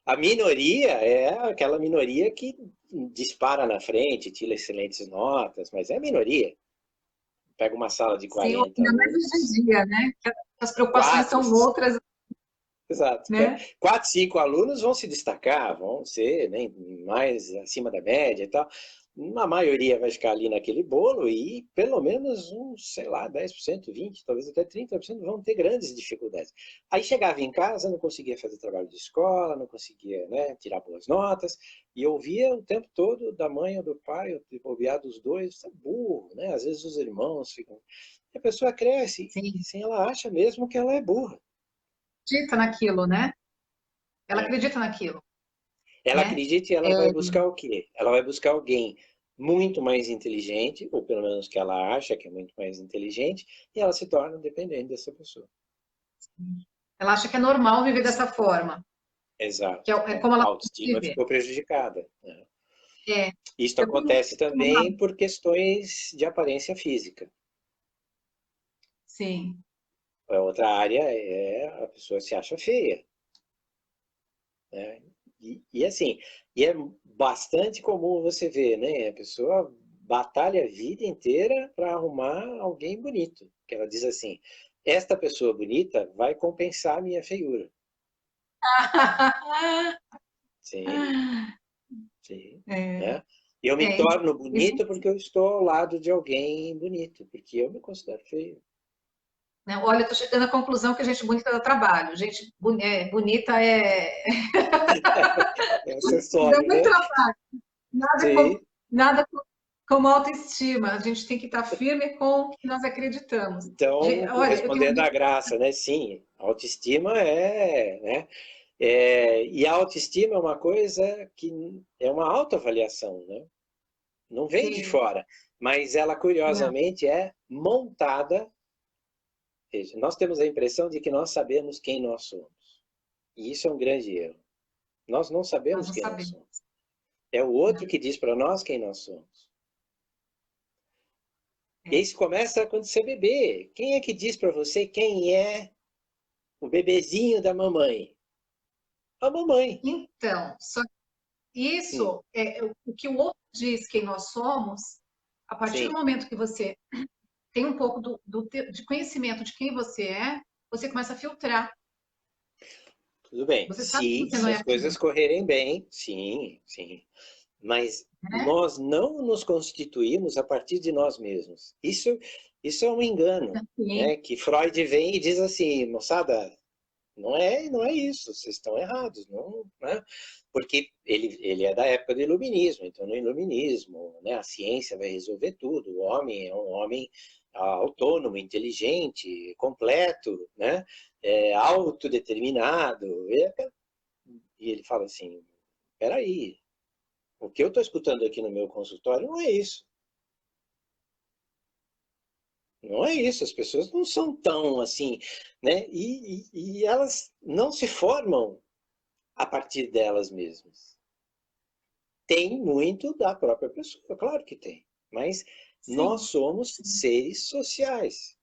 [SPEAKER 1] A minoria é aquela minoria que dispara na frente, tira excelentes notas, mas é a minoria. Pega uma sala de
[SPEAKER 2] sim,
[SPEAKER 1] 40
[SPEAKER 2] ainda mais hoje em
[SPEAKER 1] alunos,
[SPEAKER 2] dia, né? Que as preocupações
[SPEAKER 1] quatro,
[SPEAKER 2] são outras,
[SPEAKER 1] exato.
[SPEAKER 2] né?
[SPEAKER 1] 4, 5 alunos vão se destacar, vão ser, né, mais acima da média e tal. A maioria vai ficar ali naquele bolo e pelo menos uns, sei lá, 10%, 20%, talvez até 30% vão ter grandes dificuldades. Aí chegava em casa, não conseguia fazer trabalho de escola, não conseguia, né, tirar boas notas, e ouvia o tempo todo da mãe ou do pai, ou de bobear dos dois, você é burro, né? Às vezes os irmãos ficam... E a pessoa cresce e
[SPEAKER 2] Sim,
[SPEAKER 1] assim, ela acha mesmo que ela é burra.
[SPEAKER 2] acredita naquilo, né? Ela
[SPEAKER 1] Né?
[SPEAKER 2] acredita naquilo,
[SPEAKER 1] Ela
[SPEAKER 2] né?
[SPEAKER 1] acredita e ela vai
[SPEAKER 2] É,
[SPEAKER 1] buscar o quê? Ela vai buscar alguém muito mais inteligente, ou pelo menos que ela acha que é muito mais inteligente, e ela se torna dependente dessa pessoa.
[SPEAKER 2] ela acha que é normal viver dessa forma, que
[SPEAKER 1] Exato.
[SPEAKER 2] é
[SPEAKER 1] É.
[SPEAKER 2] como
[SPEAKER 1] A
[SPEAKER 2] ela tem que
[SPEAKER 1] autoestima
[SPEAKER 2] viver.
[SPEAKER 1] ficou prejudicada. Né?
[SPEAKER 2] É,
[SPEAKER 1] Isso
[SPEAKER 2] é como,
[SPEAKER 1] acontece também por questões de aparência física.
[SPEAKER 2] sim.
[SPEAKER 1] A outra área é a pessoa se acha feia. Né? E assim, e é bastante comum você ver, né? A pessoa batalha a vida inteira para arrumar alguém bonito. Que ela diz assim: esta pessoa bonita vai compensar a minha feiura. Sim, sim.
[SPEAKER 2] É,
[SPEAKER 1] Né? E eu me
[SPEAKER 2] é,
[SPEAKER 1] torno
[SPEAKER 2] isso,
[SPEAKER 1] bonito porque eu estou ao lado de alguém bonito, porque eu me considero feio.
[SPEAKER 2] né? Olha, eu estou chegando à conclusão que a gente bonita dá trabalho. Gente bonita é.
[SPEAKER 1] É
[SPEAKER 2] Dá
[SPEAKER 1] acessório,
[SPEAKER 2] muito
[SPEAKER 1] né?
[SPEAKER 2] trabalho. Nada como,
[SPEAKER 1] Sim.
[SPEAKER 2] nada como autoestima. A gente tem que estar firme com o que nós acreditamos.
[SPEAKER 1] Então,
[SPEAKER 2] Olha, eu tenho
[SPEAKER 1] respondendo à graça, né? Sim, autoestima é, né? E a autoestima é uma coisa que é uma autoavaliação, né? Não vem de
[SPEAKER 2] sim,
[SPEAKER 1] fora, mas ela
[SPEAKER 2] não,
[SPEAKER 1] curiosamente é montada. Veja, nós temos a impressão de que nós sabemos quem nós somos. E isso é um grande erro. Nós não
[SPEAKER 2] nós
[SPEAKER 1] sabemos
[SPEAKER 2] não
[SPEAKER 1] quem nós
[SPEAKER 2] sabemos.
[SPEAKER 1] somos. É o outro
[SPEAKER 2] Não,
[SPEAKER 1] que diz para nós quem nós somos. E
[SPEAKER 2] é.
[SPEAKER 1] isso começa quando você é bebê. Quem é que diz para você quem é o bebezinho da mamãe? A mamãe.
[SPEAKER 2] Então, só que
[SPEAKER 1] Hum,
[SPEAKER 2] isso é o que o outro diz quem nós somos, a partir do
[SPEAKER 1] sim.
[SPEAKER 2] momento que você tem um pouco de conhecimento de quem você é, você começa a filtrar.
[SPEAKER 1] Tudo bem.
[SPEAKER 2] Você sabe que
[SPEAKER 1] Se,
[SPEAKER 2] você não
[SPEAKER 1] se
[SPEAKER 2] é
[SPEAKER 1] as coisas
[SPEAKER 2] aquilo,
[SPEAKER 1] correrem bem, sim, sim. Mas
[SPEAKER 2] né?
[SPEAKER 1] nós não nos constituímos a partir de nós mesmos. Isso é um engano,
[SPEAKER 2] Sim,
[SPEAKER 1] né? Que Freud vem e diz assim, moçada, não é isso, vocês estão errados, não, né? Porque ele é da época do iluminismo, então no iluminismo, né, a ciência vai resolver tudo, o homem é um homem autônomo, inteligente, completo, né? Autodeterminado, e ele fala assim, peraí, o que eu estou escutando aqui no meu consultório não é isso. Não é isso, as pessoas não são tão assim, né? E elas não se formam a partir delas mesmas. Tem muito da própria pessoa, claro que tem. Mas nós
[SPEAKER 2] sim,
[SPEAKER 1] somos
[SPEAKER 2] sim,
[SPEAKER 1] seres sociais.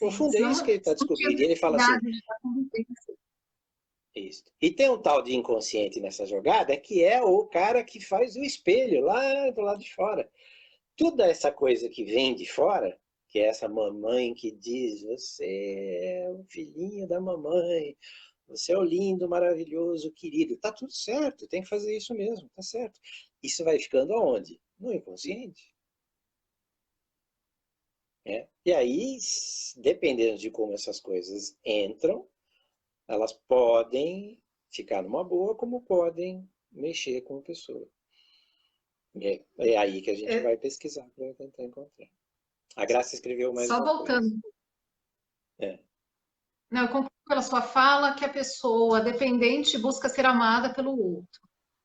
[SPEAKER 1] No
[SPEAKER 2] sim.
[SPEAKER 1] fundo, é isso que ele está
[SPEAKER 2] Senão não tinha
[SPEAKER 1] descobrindo. E ele fala assim,
[SPEAKER 2] necessidade de estar convivendo.
[SPEAKER 1] isso. E tem um tal de inconsciente nessa jogada, que é o cara que faz o espelho lá do lado de fora. toda essa coisa que vem de fora, que é essa mamãe que diz, você é o filhinho da mamãe, você é o lindo, maravilhoso, querido. Tá tudo certo, tem que fazer isso mesmo, tá certo. Isso vai ficando aonde? No inconsciente. Né? E aí, dependendo de como essas coisas entram, elas podem ficar numa boa, como podem mexer com a pessoa. É aí que a gente vai pesquisar para tentar encontrar. A Graça escreveu mais
[SPEAKER 2] Só
[SPEAKER 1] uma coisa.
[SPEAKER 2] voltando.
[SPEAKER 1] É.
[SPEAKER 2] Não, eu concordo pela sua fala que a pessoa dependente busca ser amada pelo outro,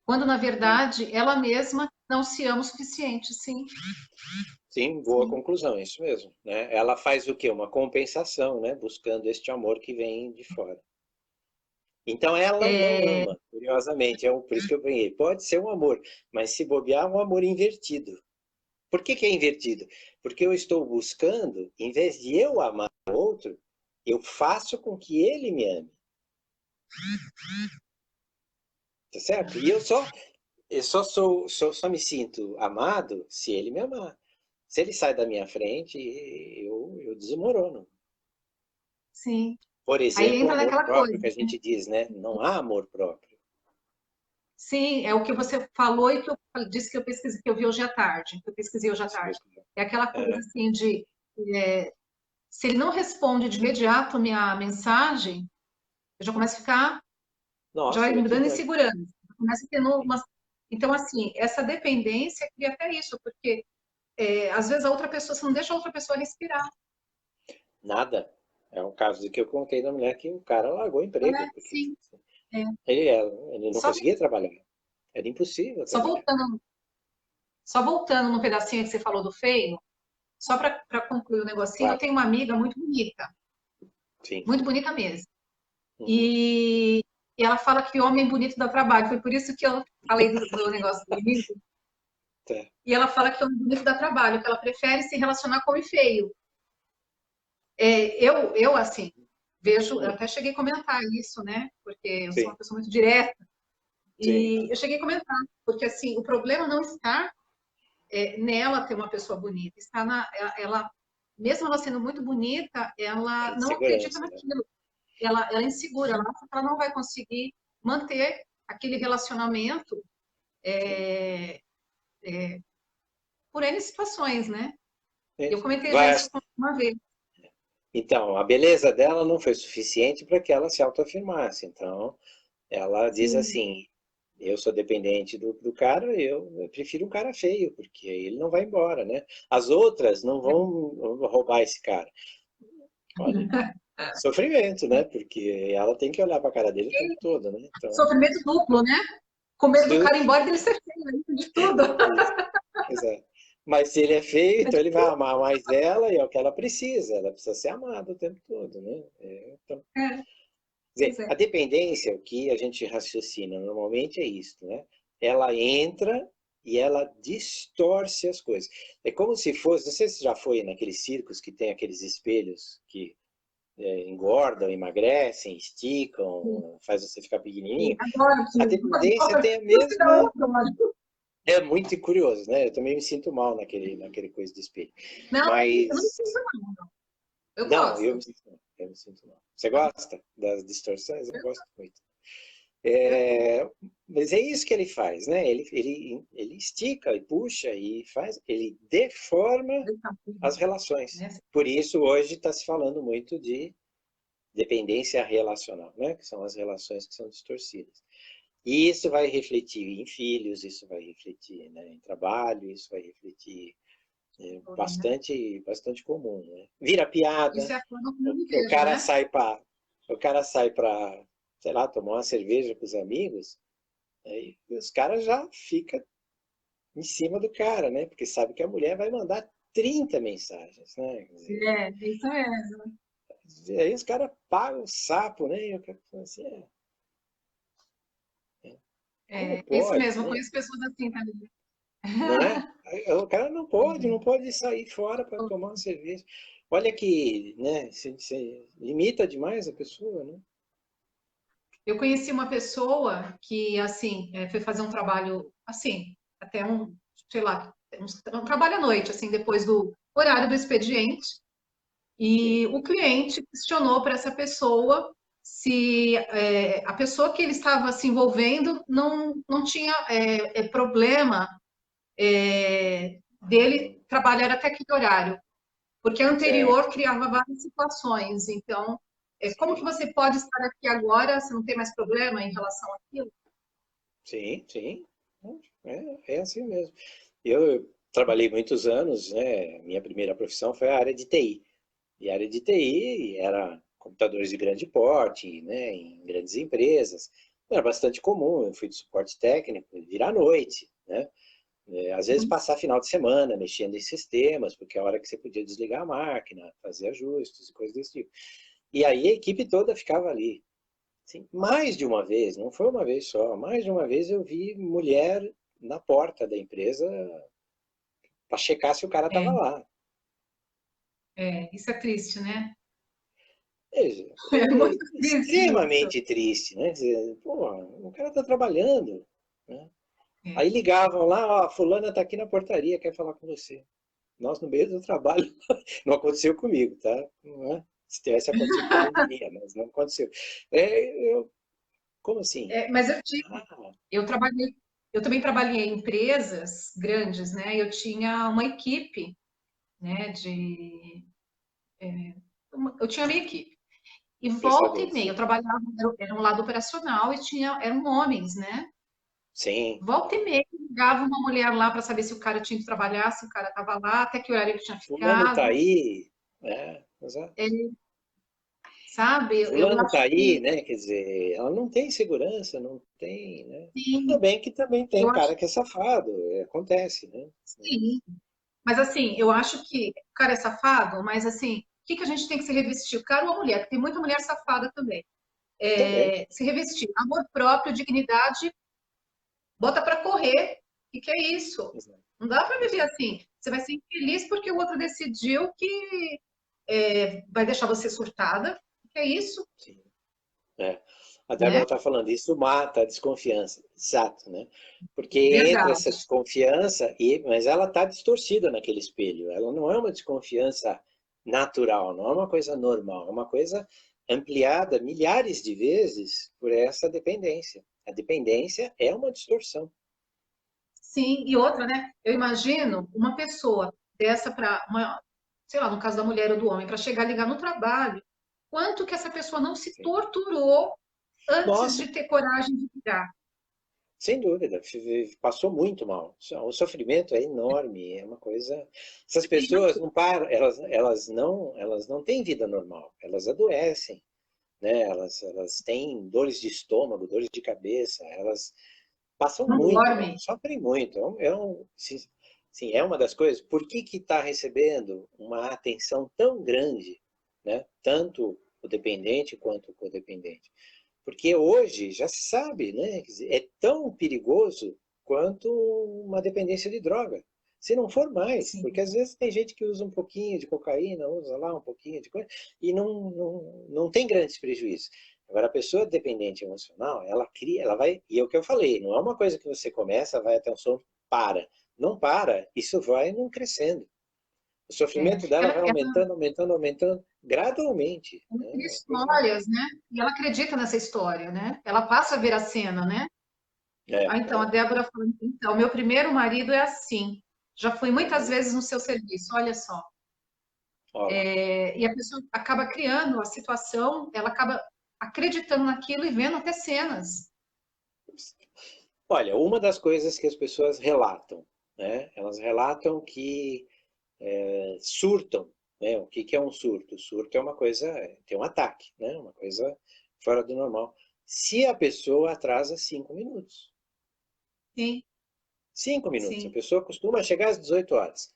[SPEAKER 2] quando na verdade ela mesma não se ama o suficiente, sim.
[SPEAKER 1] Sim, boa
[SPEAKER 2] Sim.
[SPEAKER 1] conclusão, isso mesmo. Né? Ela faz o quê? Uma compensação, né? Buscando este amor que vem de fora. Então ela não
[SPEAKER 2] É,
[SPEAKER 1] ama, curiosamente, por isso que eu ganhei. Pode ser um amor, mas se bobear, um amor invertido. Por que é invertido? Porque eu estou buscando, em vez de eu amar o outro, eu faço com que ele me ame. Tá certo? E eu só me sinto amado se ele me amar. Se ele sai da minha frente, eu desmorono.
[SPEAKER 2] sim.
[SPEAKER 1] Por
[SPEAKER 2] Aí
[SPEAKER 1] exemplo, o
[SPEAKER 2] entra
[SPEAKER 1] amor
[SPEAKER 2] naquela
[SPEAKER 1] próprio
[SPEAKER 2] coisa.
[SPEAKER 1] que a gente diz, né? Não há amor próprio.
[SPEAKER 2] Sim, é o que você falou e que eu disse que eu pesquisei, que eu vi hoje à tarde, que eu pesquisei hoje à
[SPEAKER 1] Isso
[SPEAKER 2] tarde.
[SPEAKER 1] mesmo.
[SPEAKER 2] É aquela coisa
[SPEAKER 1] É.
[SPEAKER 2] assim de se ele não responde de imediato minha mensagem, eu já começo a ficar, já
[SPEAKER 1] Nossa,
[SPEAKER 2] vai
[SPEAKER 1] e
[SPEAKER 2] me dando
[SPEAKER 1] aquilo é.
[SPEAKER 2] insegurança. Começa a ter uma... Então, assim, essa dependência cria até isso, porque às vezes a outra pessoa, você não deixa a outra pessoa respirar,
[SPEAKER 1] Nada. É um caso de que eu contei da mulher que o cara largou o emprego,
[SPEAKER 2] né?
[SPEAKER 1] porque
[SPEAKER 2] Sim. É.
[SPEAKER 1] ele não
[SPEAKER 2] Só,
[SPEAKER 1] conseguia trabalhar. Era impossível
[SPEAKER 2] só
[SPEAKER 1] trabalhar.
[SPEAKER 2] voltando, só voltando no pedacinho que você falou do feio, só para concluir o negocinho, eu
[SPEAKER 1] Claro.
[SPEAKER 2] tenho uma amiga
[SPEAKER 1] Sim.
[SPEAKER 2] muito bonita mesmo.
[SPEAKER 1] Uhum.
[SPEAKER 2] E, e ela fala que homem bonito dá trabalho. Foi por isso que eu falei do negócio do bonito.
[SPEAKER 1] Tá.
[SPEAKER 2] E ela fala que homem bonito dá trabalho, que ela prefere se relacionar com homem feio. Eu assim, vejo, eu
[SPEAKER 1] Hum.
[SPEAKER 2] até cheguei a comentar isso, né? Porque eu sou
[SPEAKER 1] Sim.
[SPEAKER 2] uma pessoa muito direta.
[SPEAKER 1] Sim.
[SPEAKER 2] E eu cheguei a comentar, porque assim, o problema não está nela ter uma pessoa bonita, está ela, mesmo ela sendo muito bonita,
[SPEAKER 1] É
[SPEAKER 2] ela não acredita
[SPEAKER 1] insegurança, né?
[SPEAKER 2] naquilo. Ela é insegura, ela acha que ela não vai conseguir manter aquele relacionamento
[SPEAKER 1] Sim.
[SPEAKER 2] por N situações, né? Eu
[SPEAKER 1] Isso.
[SPEAKER 2] comentei já
[SPEAKER 1] Vai.
[SPEAKER 2] isso uma vez.
[SPEAKER 1] Então, a beleza dela não foi suficiente para que ela se autoafirmasse. Então, ela diz
[SPEAKER 2] Sim,
[SPEAKER 1] assim: eu sou dependente do cara, eu prefiro um cara feio, porque ele não vai embora, né? As outras não vão roubar esse cara. Olha, sofrimento, né? Porque ela tem que olhar para a cara dele o tempo todo, né? Então,
[SPEAKER 2] sofrimento duplo, né? Com medo do
[SPEAKER 1] isso,
[SPEAKER 2] cara ir embora e dele ser feio, de tudo.
[SPEAKER 1] isso, exato. Mas se ele é feio, então ele vai amar mais ela e é o que ela precisa. Ela precisa ser amada o tempo todo, né? Então,
[SPEAKER 2] É,
[SPEAKER 1] quer
[SPEAKER 2] pois
[SPEAKER 1] dizer,
[SPEAKER 2] é.
[SPEAKER 1] a dependência, o que a gente raciocina normalmente é isso, né? Ela entra e ela distorce as coisas. É como se fosse, não sei se já foi naqueles circos que tem aqueles espelhos que engordam, emagrecem, esticam, faz você ficar
[SPEAKER 2] E
[SPEAKER 1] pequenininho.
[SPEAKER 2] agora,
[SPEAKER 1] A
[SPEAKER 2] nossa,
[SPEAKER 1] dependência tem a
[SPEAKER 2] não se dá
[SPEAKER 1] mesma.
[SPEAKER 2] outra, lógico.
[SPEAKER 1] É muito curioso, né? Eu também me sinto mal naquele coisa do espelho.
[SPEAKER 2] Não, eu não me
[SPEAKER 1] Mas,
[SPEAKER 2] sinto mal, não. Eu
[SPEAKER 1] não, eu
[SPEAKER 2] gosto.
[SPEAKER 1] me sinto mal. Eu me sinto mal. Você gosta das distorções? Eu gosto muito.
[SPEAKER 2] Eu,
[SPEAKER 1] Mas é isso que ele faz, né? Ele estica e puxa e faz, ele deforma as relações.
[SPEAKER 2] né?
[SPEAKER 1] Por isso, hoje está se falando muito de dependência relacional, né? Que são as relações que são distorcidas. E isso vai refletir em filhos, isso vai refletir, né, em trabalho, isso vai refletir bastante comum, né? Vira
[SPEAKER 2] Isso
[SPEAKER 1] piada,
[SPEAKER 2] é a forma como eu me
[SPEAKER 1] o
[SPEAKER 2] vejo,
[SPEAKER 1] cara
[SPEAKER 2] né?
[SPEAKER 1] sai para o cara sai para, sei lá, tomar uma cerveja com os amigos, aí os caras já ficam em cima do cara, né? Porque sabe que a mulher vai mandar 30 mensagens, né? Quer dizer,
[SPEAKER 2] Isso mesmo.
[SPEAKER 1] aí os caras pagam o sapo, né? E eu quero falar assim, como
[SPEAKER 2] É isso
[SPEAKER 1] pode,
[SPEAKER 2] mesmo, eu
[SPEAKER 1] né?
[SPEAKER 2] conheço pessoas assim também.
[SPEAKER 1] Não é? O cara não pode sair fora para tomar uma cerveja. Olha que, né? Você limita demais a pessoa, né?
[SPEAKER 2] Eu conheci uma pessoa que, assim, foi fazer um trabalho, assim, até sei lá, um trabalho à noite, assim, depois do horário do expediente, e o cliente questionou para essa pessoa se a pessoa que ele estava se envolvendo não tinha problema dele trabalhar até aquele horário, porque a anterior
[SPEAKER 1] certo.
[SPEAKER 2] criava várias situações. Então, como que
[SPEAKER 1] Sim,
[SPEAKER 2] você pode estar aqui agora, se não tem mais problema em relação àquilo?
[SPEAKER 1] sim, sim. É assim mesmo. Eu trabalhei muitos anos, né? Minha primeira profissão foi a área de TI. E a área de TI era computadores de grande porte, né? Em grandes empresas. Era bastante comum. Eu fui de suporte técnico, virar à noite, né? Às vezes passar final de semana mexendo em sistemas, porque é a hora que você podia desligar a máquina, fazer ajustes e coisas desse tipo. E aí a equipe toda ficava ali. Assim, mais de uma vez, não foi uma vez só, mais de uma vez eu vi mulher na porta da empresa para checar se o cara estava
[SPEAKER 2] É,
[SPEAKER 1] lá.
[SPEAKER 2] isso é triste, né? É
[SPEAKER 1] É
[SPEAKER 2] muito triste isso.
[SPEAKER 1] extremamente triste, né? Quer dizer, pô, o cara está trabalhando, né?
[SPEAKER 2] É.
[SPEAKER 1] Aí ligavam lá, ó, a fulana está aqui na portaria, quer falar com você. Nós, no meio do trabalho, não aconteceu comigo, tá? Não é? Se tivesse acontecido também diria, mas não aconteceu. Como assim?
[SPEAKER 2] Mas
[SPEAKER 1] Ah,
[SPEAKER 2] eu trabalhei, eu também trabalhei em empresas grandes, né? Eu tinha uma equipe, né? Eu tinha a minha equipe. E volta e meia,
[SPEAKER 1] prestadores.
[SPEAKER 2] eu trabalhava, era um lado operacional e eram homens, né?
[SPEAKER 1] Sim,
[SPEAKER 2] Volta e meia, ligava uma mulher lá para saber se o cara tinha que trabalhar, se o cara estava lá, até que horário ele tinha
[SPEAKER 1] fulano tá
[SPEAKER 2] ficado.
[SPEAKER 1] aí, né? Exato.
[SPEAKER 2] É, sabe? Eu
[SPEAKER 1] Fulano tá
[SPEAKER 2] acho
[SPEAKER 1] aí,
[SPEAKER 2] que
[SPEAKER 1] né? Quer dizer, ela não tem segurança, não tem, né? Tudo
[SPEAKER 2] sim,
[SPEAKER 1] bem que também tem
[SPEAKER 2] eu acho
[SPEAKER 1] cara que é safado, acontece, né?
[SPEAKER 2] que sim. Mas assim, eu acho que o cara é safado, mas assim, o que que a gente tem que se revestir? O cara ou a mulher? Porque tem muita mulher safada também.
[SPEAKER 1] Também.
[SPEAKER 2] Se revestir. Amor próprio, dignidade, bota para correr. O que que é isso?
[SPEAKER 1] Exato,
[SPEAKER 2] Não dá para viver
[SPEAKER 1] exato.
[SPEAKER 2] assim. Você vai ser infeliz porque o outro decidiu que vai deixar você surtada. O que é isso?
[SPEAKER 1] Sim. É. A Débora
[SPEAKER 2] Né?
[SPEAKER 1] está falando, isso mata a desconfiança. Exato, né? Porque entra
[SPEAKER 2] Verdade.
[SPEAKER 1] essa desconfiança, mas ela está distorcida naquele espelho. Ela não é uma desconfiança natural, não é uma coisa normal, é uma coisa ampliada milhares de vezes por essa dependência. A dependência é uma distorção.
[SPEAKER 2] Sim, e outra, né? Eu imagino uma pessoa dessa para uma, sei lá, no caso da mulher ou do homem, para chegar a ligar no trabalho, quanto que essa pessoa não se
[SPEAKER 1] Sim.
[SPEAKER 2] torturou antes
[SPEAKER 1] Nossa,
[SPEAKER 2] de ter coragem de ligar,
[SPEAKER 1] sem dúvida, passou muito mal. O sofrimento é enorme, é uma coisa. Essas pessoas não param, elas não têm vida normal, elas adoecem, né? Elas têm dores de estômago, dores de cabeça, elas passam
[SPEAKER 2] não
[SPEAKER 1] muito mal,
[SPEAKER 2] dorme.
[SPEAKER 1] sofrem muito. Sim, sim, é uma das coisas. Por que está recebendo uma atenção tão grande, né? Tanto o dependente quanto o codependente? Porque hoje já se sabe, né? Quer dizer, é tão perigoso quanto uma dependência de droga. Se não for mais,
[SPEAKER 2] Sim,
[SPEAKER 1] porque às vezes tem gente que usa um pouquinho de cocaína, usa lá um pouquinho de coisa, e não tem grandes prejuízos. Agora, a pessoa dependente emocional, ela cria, ela vai, e é o que eu falei, não é uma coisa que você começa, vai até o som, para. Não para, isso vai não crescendo. O sofrimento dela vai
[SPEAKER 2] ela
[SPEAKER 1] aumentando, aumentando, aumentando, gradualmente. Né?
[SPEAKER 2] tem
[SPEAKER 1] É uma coisa.
[SPEAKER 2] histórias, né? E ela acredita nessa história, né? Ela passa a ver a cena, né? Ah, então, a
[SPEAKER 1] É,
[SPEAKER 2] Débora falou, então, meu primeiro marido é assim. Já fui muitas
[SPEAKER 1] uhum.
[SPEAKER 2] vezes no seu serviço, olha só.
[SPEAKER 1] Olha lá.
[SPEAKER 2] E a pessoa acaba criando a situação, ela acaba acreditando naquilo e vendo até cenas.
[SPEAKER 1] Olha, uma das coisas que as pessoas relatam, né? Elas relatam que surtam, né? O que que é um surto? O surto é uma coisa, tem um ataque, né? Uma coisa fora do normal. Se a pessoa atrasa 5 minutos.
[SPEAKER 2] Sim,
[SPEAKER 1] 5 minutos. A
[SPEAKER 2] sim.
[SPEAKER 1] pessoa costuma chegar às 18 horas.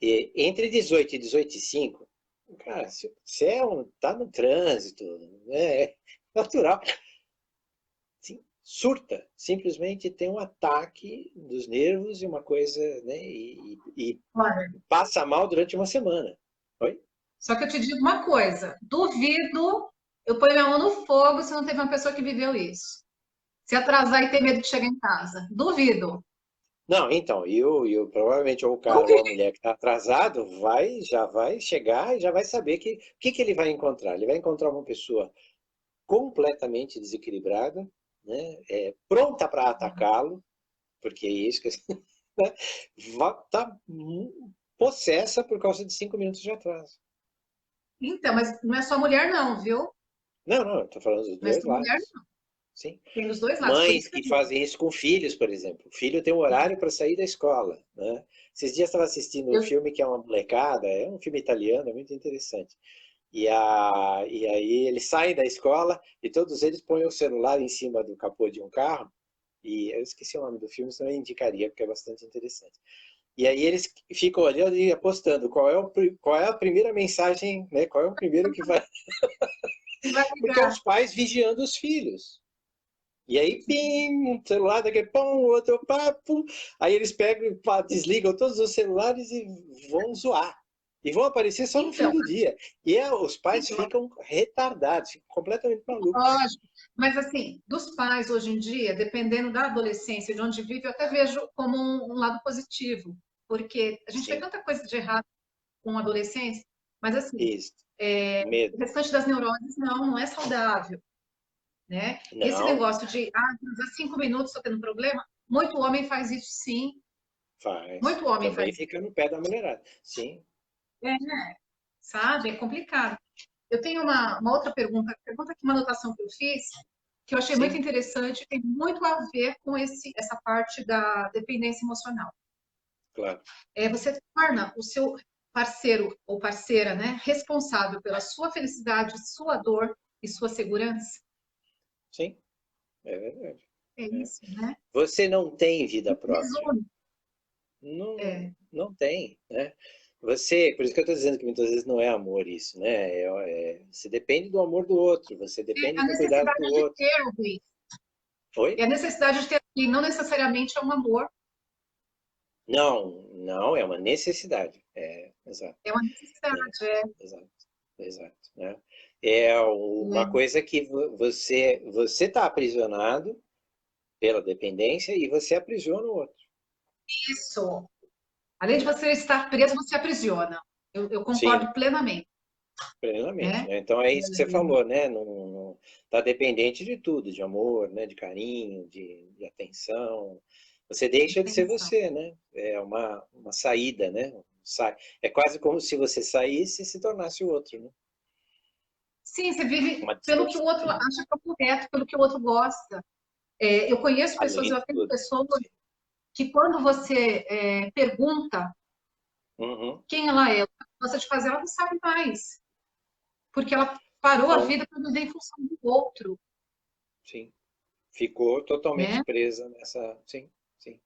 [SPEAKER 1] E entre 18 e 18 e 5, cara, se tá no trânsito, né? É natural. Sim, surta, simplesmente tem um ataque dos nervos e uma coisa, né? E
[SPEAKER 2] Olha,
[SPEAKER 1] passa mal durante uma semana. Oi?
[SPEAKER 2] só que eu te digo uma coisa: duvido, eu ponho minha mão no fogo se não teve uma pessoa que viveu isso. Se atrasar e ter medo de chegar em casa. Duvido.
[SPEAKER 1] Não, então, provavelmente ou o cara ou a mulher que está atrasado já vai chegar e já vai saber o que ele vai encontrar. Ele vai encontrar uma pessoa completamente desequilibrada, né? Pronta para atacá-lo, porque é isso que né? Tá possessa por causa de 5 minutos de atraso.
[SPEAKER 2] Então, mas não é só mulher não, viu?
[SPEAKER 1] Não, não, eu estou falando dos
[SPEAKER 2] Não é
[SPEAKER 1] dois
[SPEAKER 2] só mulher,
[SPEAKER 1] lados. Sim.
[SPEAKER 2] tem dos dois lados, por
[SPEAKER 1] Mães
[SPEAKER 2] isso que eu
[SPEAKER 1] que
[SPEAKER 2] digo.
[SPEAKER 1] fazem isso com filhos, por exemplo. O filho tem um horário para sair da escola, né? Esses dias estava assistindo um
[SPEAKER 2] Eu,
[SPEAKER 1] filme que é uma molecada, é um filme italiano, é muito interessante. E aí eles saem da escola e todos eles põem o celular em cima do capô de um carro. E eu esqueci o nome do filme, senão eu indicaria, porque é bastante interessante. E aí eles ficam olhando e apostando qual é a primeira mensagem, né? Qual é o primeiro que vai.
[SPEAKER 2] vai
[SPEAKER 1] Porque é
[SPEAKER 2] ligar.
[SPEAKER 1] os pais vigiando os filhos. E aí, pim, um celular, daqui a pouco, outro papo. Aí eles pegam, desligam todos os celulares e vão zoar. E vão aparecer só no fim
[SPEAKER 2] Então,
[SPEAKER 1] do dia. E os pais
[SPEAKER 2] então,
[SPEAKER 1] ficam retardados, ficam completamente malucos.
[SPEAKER 2] lógico. Mas assim, dos pais hoje em dia, dependendo da adolescência, de onde vive, eu até vejo como um lado positivo, porque a gente vê
[SPEAKER 1] Sim,
[SPEAKER 2] tanta coisa de errado com a adolescência, mas assim,
[SPEAKER 1] isso.
[SPEAKER 2] o
[SPEAKER 1] Medo.
[SPEAKER 2] restante das neuroses não é saudável, né? Esse
[SPEAKER 1] Não,
[SPEAKER 2] negócio de, há 5 minutos estou tendo problema, muito homem faz isso sim,
[SPEAKER 1] faz.
[SPEAKER 2] muito homem
[SPEAKER 1] Também
[SPEAKER 2] faz
[SPEAKER 1] fica no pé da mulherada. Sim,
[SPEAKER 2] isso, sabe? É complicado. Eu tenho uma outra pergunta aqui, uma anotação que eu fiz, que eu achei muito
[SPEAKER 1] sim,
[SPEAKER 2] interessante, tem muito a ver com essa parte da dependência emocional.
[SPEAKER 1] claro.
[SPEAKER 2] Você torna o seu parceiro ou parceira, né, responsável pela sua felicidade, sua dor e sua segurança.
[SPEAKER 1] Sim, é verdade.
[SPEAKER 2] É
[SPEAKER 1] É.
[SPEAKER 2] isso, né?
[SPEAKER 1] Você não tem vida própria.
[SPEAKER 2] Resume.
[SPEAKER 1] Não,
[SPEAKER 2] É,
[SPEAKER 1] não tem, né? Por isso que eu estou dizendo que muitas vezes não é amor isso, né? Você depende do amor do outro, você
[SPEAKER 2] é
[SPEAKER 1] depende
[SPEAKER 2] a
[SPEAKER 1] do cuidado do
[SPEAKER 2] necessidade de
[SPEAKER 1] outro.
[SPEAKER 2] ter, Luiz. É
[SPEAKER 1] Oi?
[SPEAKER 2] a necessidade de ter, e não necessariamente é um amor,
[SPEAKER 1] Não, não, é uma necessidade. Exato,
[SPEAKER 2] é uma
[SPEAKER 1] né?
[SPEAKER 2] necessidade. É.
[SPEAKER 1] Exato, exato, né? É uma coisa que você está aprisionado pela dependência e você aprisiona o outro.
[SPEAKER 2] Isso. Além de
[SPEAKER 1] Né?
[SPEAKER 2] você estar preso, você aprisiona. Eu
[SPEAKER 1] Sim,
[SPEAKER 2] concordo plenamente,
[SPEAKER 1] plenamente,
[SPEAKER 2] né?
[SPEAKER 1] né? Então é isso que você falou, né? Não tá dependente de tudo, de amor, né? De carinho, de atenção. Você deixa de ser
[SPEAKER 2] Atenção.
[SPEAKER 1] você, né? É uma saída, né? É quase como se você saísse e se tornasse o outro, né?
[SPEAKER 2] Sim, você vive
[SPEAKER 1] Uma
[SPEAKER 2] pelo que o
[SPEAKER 1] distorção.
[SPEAKER 2] outro acha que é correto, pelo que o outro gosta. Eu conheço pessoas,
[SPEAKER 1] Além
[SPEAKER 2] eu
[SPEAKER 1] de
[SPEAKER 2] atendo
[SPEAKER 1] tudo.
[SPEAKER 2] pessoas
[SPEAKER 1] Sim.
[SPEAKER 2] que quando você pergunta
[SPEAKER 1] Uhum.
[SPEAKER 2] quem ela é, o que ela gosta de fazer, ela não sabe mais, porque ela parou a
[SPEAKER 1] Não,
[SPEAKER 2] vida para viver em função do outro,
[SPEAKER 1] sim. Ficou totalmente
[SPEAKER 2] né?
[SPEAKER 1] presa nessa. Sim, sim.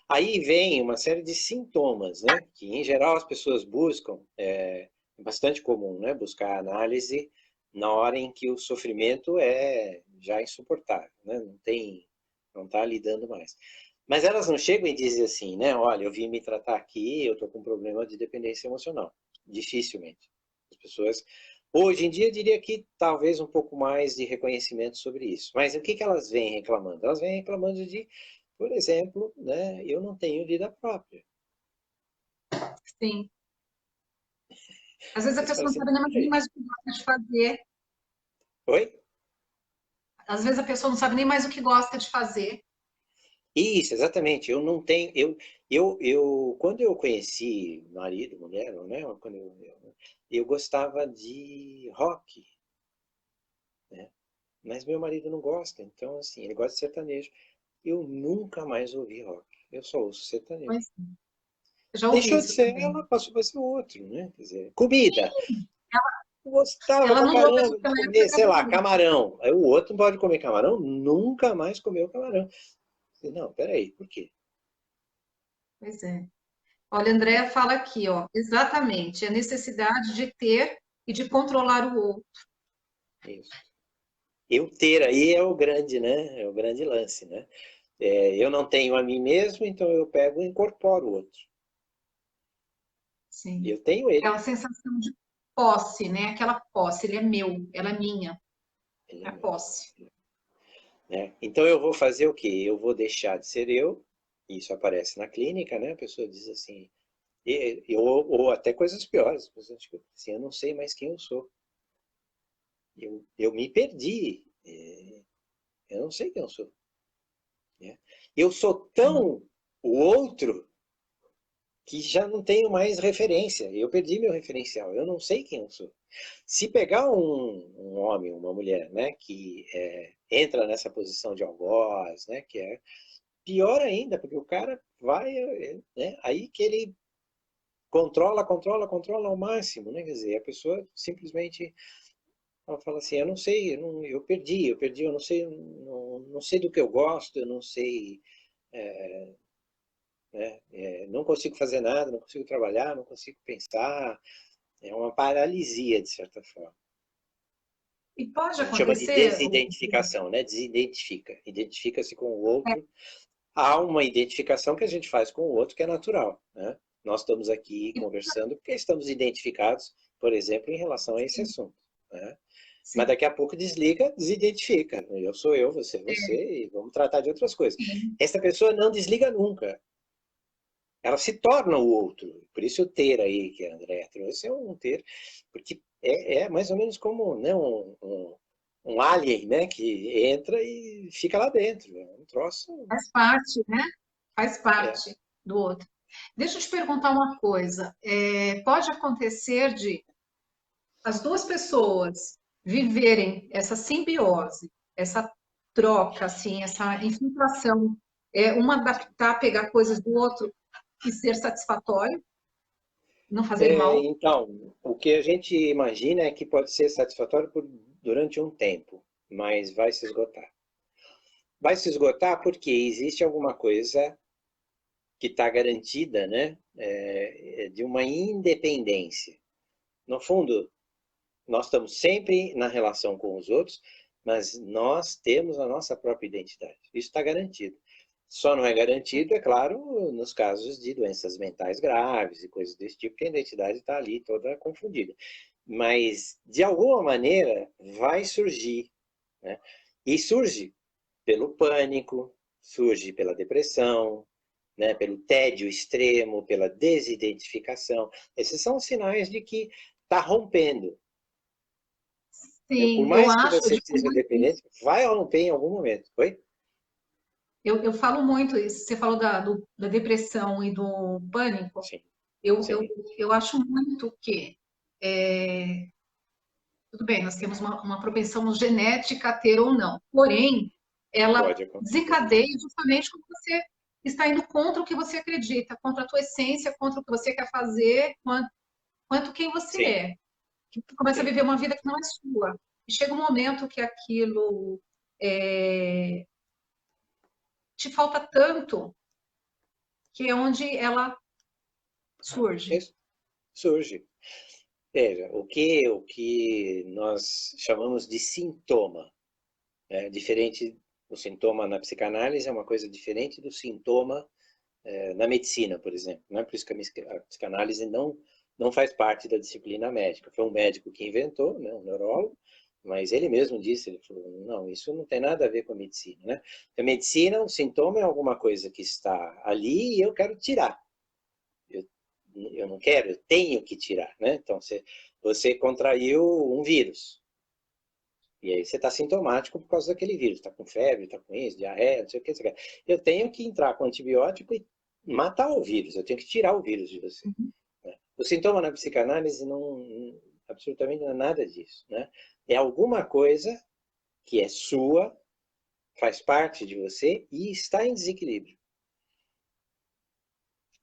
[SPEAKER 1] Aí vem uma série de sintomas, né? Que em geral as pessoas buscam, é bastante comum, né? Buscar análise na hora em que o sofrimento é já insuportável, né? Não está lidando mais. Mas elas não chegam e dizem assim, né? Olha, eu vim me tratar aqui, eu estou com um problema de dependência emocional. Dificilmente. As pessoas, hoje em dia, eu diria que talvez um pouco mais de reconhecimento sobre isso. Mas o que elas vêm reclamando? Elas vêm reclamando de, por exemplo, né? Eu não tenho vida própria.
[SPEAKER 2] Sim. Às vezes a
[SPEAKER 1] Aí você fala
[SPEAKER 2] pessoa não
[SPEAKER 1] assim,
[SPEAKER 2] sabe nem
[SPEAKER 1] peraí.
[SPEAKER 2] mais o que gosta de fazer.
[SPEAKER 1] Oi?
[SPEAKER 2] Às vezes a pessoa não sabe nem mais o que gosta de fazer.
[SPEAKER 1] Isso, exatamente. Eu não tenho. Quando eu conheci marido, mulher, né? Eu gostava de rock, né? Mas meu marido não gosta, então, assim, ele gosta de sertanejo. Eu nunca mais ouvi rock. Eu só ouço sertanejo.
[SPEAKER 2] Mas eu já ouvi
[SPEAKER 1] Deixou de
[SPEAKER 2] isso
[SPEAKER 1] ser
[SPEAKER 2] também.
[SPEAKER 1] ela, passou a ser outro, né? Quer dizer, comida. Eu gostava
[SPEAKER 2] Ela
[SPEAKER 1] pra
[SPEAKER 2] não ouve
[SPEAKER 1] caramba de
[SPEAKER 2] aquela
[SPEAKER 1] comer,
[SPEAKER 2] época
[SPEAKER 1] sei lá,
[SPEAKER 2] também.
[SPEAKER 1] camarão. Aí o outro não pode comer camarão, nunca mais comeu camarão. Não, peraí, por quê?
[SPEAKER 2] Pois é. Olha, a Andrea fala aqui, ó, exatamente, a necessidade de ter e de controlar o outro.
[SPEAKER 1] Isso. Eu ter aí é o grande, né? É o grande lance, né? Eu não tenho a mim mesmo, então eu pego e incorporo o outro.
[SPEAKER 2] Sim.
[SPEAKER 1] Eu tenho ele.
[SPEAKER 2] Aquela sensação de posse, né? Aquela posse, ele é meu, ela é minha,
[SPEAKER 1] Ele é
[SPEAKER 2] é a
[SPEAKER 1] meu.
[SPEAKER 2] posse.
[SPEAKER 1] Né? Então eu vou fazer o quê? Eu vou deixar de ser eu Isso aparece na clínica, né? A pessoa diz assim, ou até coisas piores. Assim, eu não sei mais quem eu sou. Eu me perdi. Eu não sei quem eu sou. Né? Eu sou tão o outro que já não tenho mais referência. Eu perdi meu referencial. Eu não sei quem eu sou. Se pegar um homem, uma mulher, né, que entra nessa posição de algoz, né, que é pior ainda, porque o cara vai, né, aí que ele controla ao máximo, né? Quer dizer, a pessoa simplesmente ela fala assim, eu não sei, eu perdi, eu não sei do que eu gosto, eu não sei, né, não consigo fazer nada, não consigo trabalhar, não consigo pensar, é uma paralisia, de certa forma.
[SPEAKER 2] E pode
[SPEAKER 1] A gente chama de
[SPEAKER 2] acontecer,
[SPEAKER 1] desidentificação, né? Desidentifica. Identifica-se com o outro. Há uma identificação que a gente faz com o outro que é natural, né? Nós estamos aqui conversando porque estamos identificados, por exemplo, em relação a esse assunto, né? Mas
[SPEAKER 2] sim,
[SPEAKER 1] daqui a pouco desliga, desidentifica. Eu sou eu, você é você, e vamos tratar de outras coisas.
[SPEAKER 2] sim.
[SPEAKER 1] Essa pessoa não desliga nunca. Ela se torna o outro. Por isso o ter aí que a Andrea trouxe é um ter, porque é mais ou menos como, né, um alien, né, que entra e fica lá dentro. É um troço.
[SPEAKER 2] Faz parte, né? Faz
[SPEAKER 1] É.
[SPEAKER 2] parte do outro. Deixa eu te perguntar uma coisa. Pode acontecer de as duas pessoas viverem essa simbiose, essa troca, assim, essa infiltração, uma adaptar, pegar coisas do outro e ser satisfatório, não fazer mal?
[SPEAKER 1] Então, o que a gente imagina é que pode ser satisfatório durante um tempo, mas vai se esgotar. Vai se esgotar porque existe alguma coisa que está garantida, né, de uma independência. No fundo, nós estamos sempre na relação com os outros, mas nós temos a nossa própria identidade. Isso está garantido. Só não é garantido, é claro, nos casos de doenças mentais graves e coisas desse tipo, que a identidade está ali toda confundida. Mas, de alguma maneira, vai surgir. Né? E surge pelo pânico, surge pela depressão, né? Pelo tédio extremo, pela desidentificação. Esses são sinais de que está rompendo. Por
[SPEAKER 2] Sim, eu
[SPEAKER 1] mais que
[SPEAKER 2] acho, eu
[SPEAKER 1] você
[SPEAKER 2] digo
[SPEAKER 1] seja
[SPEAKER 2] muito isso.
[SPEAKER 1] dependente, vai romper em algum momento. Oi?
[SPEAKER 2] Eu falo muito isso. Você falou da depressão e do pânico.
[SPEAKER 1] Sim,
[SPEAKER 2] Eu, eu,
[SPEAKER 1] sim.
[SPEAKER 2] eu acho muito que, tudo bem, nós temos uma propensão genética a ter ou não, porém, ela
[SPEAKER 1] Pode acontecer.
[SPEAKER 2] desencadeia justamente quando você está indo contra o que você acredita, contra a tua essência, contra o que você quer fazer, quanto quem você
[SPEAKER 1] Sim,
[SPEAKER 2] é. Que você começa a
[SPEAKER 1] sim.
[SPEAKER 2] viver uma vida que não é sua. E chega um momento que aquilo te falta tanto, que é onde ela surge.
[SPEAKER 1] Isso surge. Veja, o que nós chamamos de sintoma, é diferente, o sintoma na psicanálise é uma coisa diferente do sintoma na medicina, por exemplo. Não é por isso que a psicanálise não faz parte da disciplina médica. Foi um médico que inventou, né, um neurólogo, mas ele mesmo disse, ele falou, não, isso não tem nada a ver com a medicina. Né? A medicina, o sintoma é alguma coisa que está ali e eu quero tirar. Eu, eu não quero, eu tenho que tirar. Né? Então, você contraiu um vírus. E aí você está sintomático por causa daquele vírus. Está com febre, está com isso, diarreia, não sei o que. Eu tenho que entrar com antibiótico e matar o vírus. Eu tenho que tirar o vírus de você. Né? O sintoma na psicanálise absolutamente não é nada disso. Né? É alguma coisa que é sua, faz parte de você e está em desequilíbrio.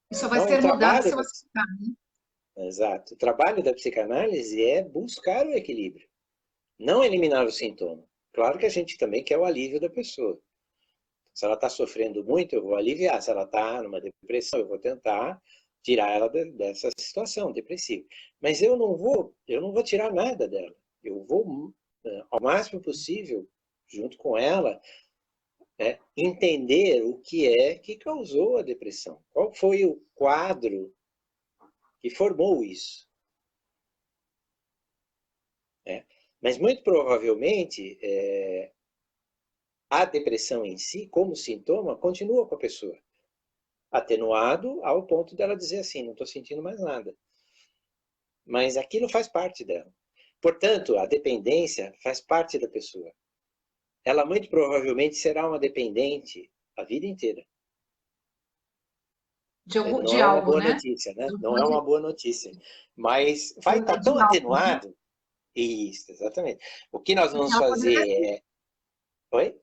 [SPEAKER 2] E só vai
[SPEAKER 1] Então, o
[SPEAKER 2] ser mudado
[SPEAKER 1] trabalho
[SPEAKER 2] se eu
[SPEAKER 1] da,
[SPEAKER 2] aceitar.
[SPEAKER 1] exato, o trabalho da psicanálise é buscar o equilíbrio, não eliminar o sintoma. Claro que a gente também quer o alívio da pessoa. Se ela está sofrendo muito, eu vou aliviar. Se ela está numa depressão, eu vou tentar tirar ela dessa situação depressiva. Mas eu não vou tirar nada dela. Eu vou, ao máximo possível, junto com ela, né, entender o que é que causou a depressão. Qual foi o quadro que formou isso? Né? Mas muito provavelmente a depressão em si, como sintoma, continua com a pessoa. atenuado ao ponto dela dizer assim, não estou sentindo mais nada. Mas aquilo faz parte dela. Portanto, a dependência faz parte da pessoa. Ela muito provavelmente será uma dependente a vida inteira. Não
[SPEAKER 2] De
[SPEAKER 1] é uma
[SPEAKER 2] algo,
[SPEAKER 1] boa
[SPEAKER 2] né?
[SPEAKER 1] notícia, né?
[SPEAKER 2] Ela
[SPEAKER 1] Não é
[SPEAKER 2] pode,
[SPEAKER 1] uma boa notícia. Mas vai
[SPEAKER 2] ela é
[SPEAKER 1] estar
[SPEAKER 2] de
[SPEAKER 1] tão
[SPEAKER 2] algo, né?
[SPEAKER 1] atenuado. Isso, exatamente. O que nós
[SPEAKER 2] Porque
[SPEAKER 1] vamos fazer é... Oi?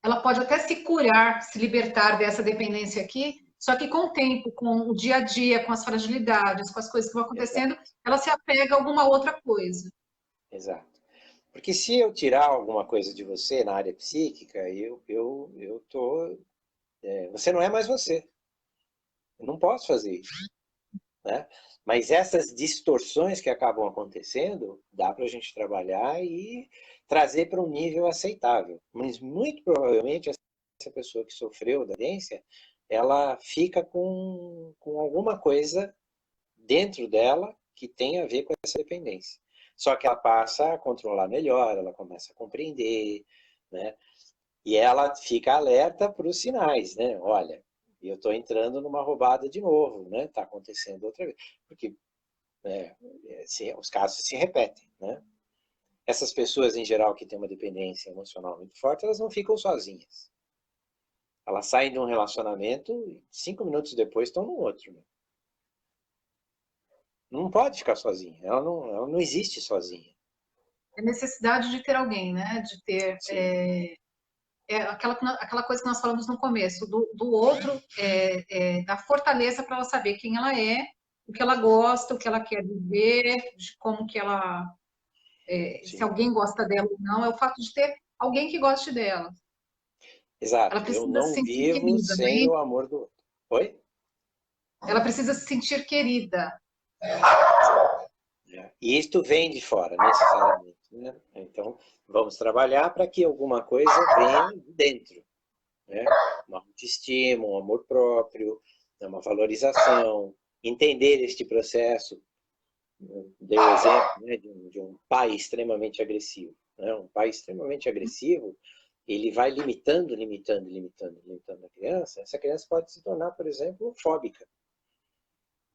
[SPEAKER 2] ela pode até se curar, se libertar dessa dependência aqui, só que com o tempo, com o dia a dia, com as fragilidades, com as coisas que vão acontecendo,
[SPEAKER 1] Exato,
[SPEAKER 2] ela se apega a alguma outra coisa.
[SPEAKER 1] exato. Porque se eu tirar alguma coisa de você na área psíquica, eu tô... você não é mais você. Eu não posso fazer isso, né? Mas essas distorções que acabam acontecendo, dá para a gente trabalhar e trazer para um nível aceitável. Mas muito provavelmente essa pessoa que sofreu da dependência, ela fica com alguma coisa dentro dela que tem a ver com essa dependência. Só que ela passa a controlar melhor, ela começa a compreender, né? E ela fica alerta para os sinais, né? Olha, eu estou entrando numa roubada de novo, né? Está acontecendo outra vez. Porque os casos se repetem, né? Essas pessoas, em geral, que têm uma dependência emocional muito forte, elas não ficam sozinhas. Elas saem de um relacionamento e 5 minutos depois estão no outro. Né? Não pode ficar sozinha. Ela não existe sozinha.
[SPEAKER 2] É necessidade de ter alguém, né? De ter
[SPEAKER 1] Sim,
[SPEAKER 2] aquela coisa que nós falamos no começo, do outro, da fortaleza para ela saber quem ela é, o que ela gosta, o que ela quer viver, de como que ela, se
[SPEAKER 1] sim.
[SPEAKER 2] alguém gosta dela ou não, é o fato de ter alguém que goste dela. Ela
[SPEAKER 1] Exato. Eu
[SPEAKER 2] precisa se
[SPEAKER 1] não
[SPEAKER 2] sentir
[SPEAKER 1] vivo
[SPEAKER 2] querida,
[SPEAKER 1] sem
[SPEAKER 2] né?
[SPEAKER 1] o amor do outro. Oi?
[SPEAKER 2] Ela precisa se sentir querida.
[SPEAKER 1] E isto vem de fora, necessariamente. Né? Então, vamos trabalhar para que alguma coisa venha de dentro. Né? Uma autoestima, um amor próprio, uma valorização, entender este processo. Dei o exemplo, né, de um pai extremamente agressivo. Né? Um pai extremamente agressivo, ele vai limitando a criança. Essa criança pode se tornar, por exemplo, fóbica.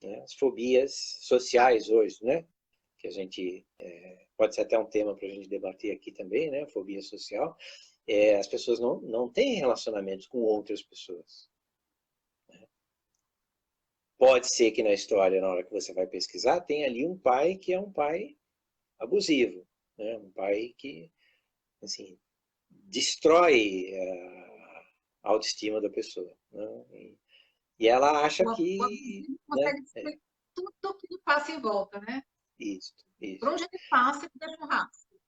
[SPEAKER 1] Né? As fobias sociais hoje, né? Que a gente pode ser até um tema para a gente debater aqui também, né? Fobia social. As pessoas não têm relacionamentos com outras pessoas. Pode ser que na história, na hora que você vai pesquisar, tenha ali um pai que é um pai abusivo, né? Um pai que, assim, destrói a autoestima da pessoa. Né? E ela acha
[SPEAKER 2] O
[SPEAKER 1] que...
[SPEAKER 2] abusivo
[SPEAKER 1] Né?
[SPEAKER 2] consegue destruir tudo que passa em volta, né?
[SPEAKER 1] Isso,
[SPEAKER 2] Por
[SPEAKER 1] isso.
[SPEAKER 2] onde ele passa, ele deixa um rastro.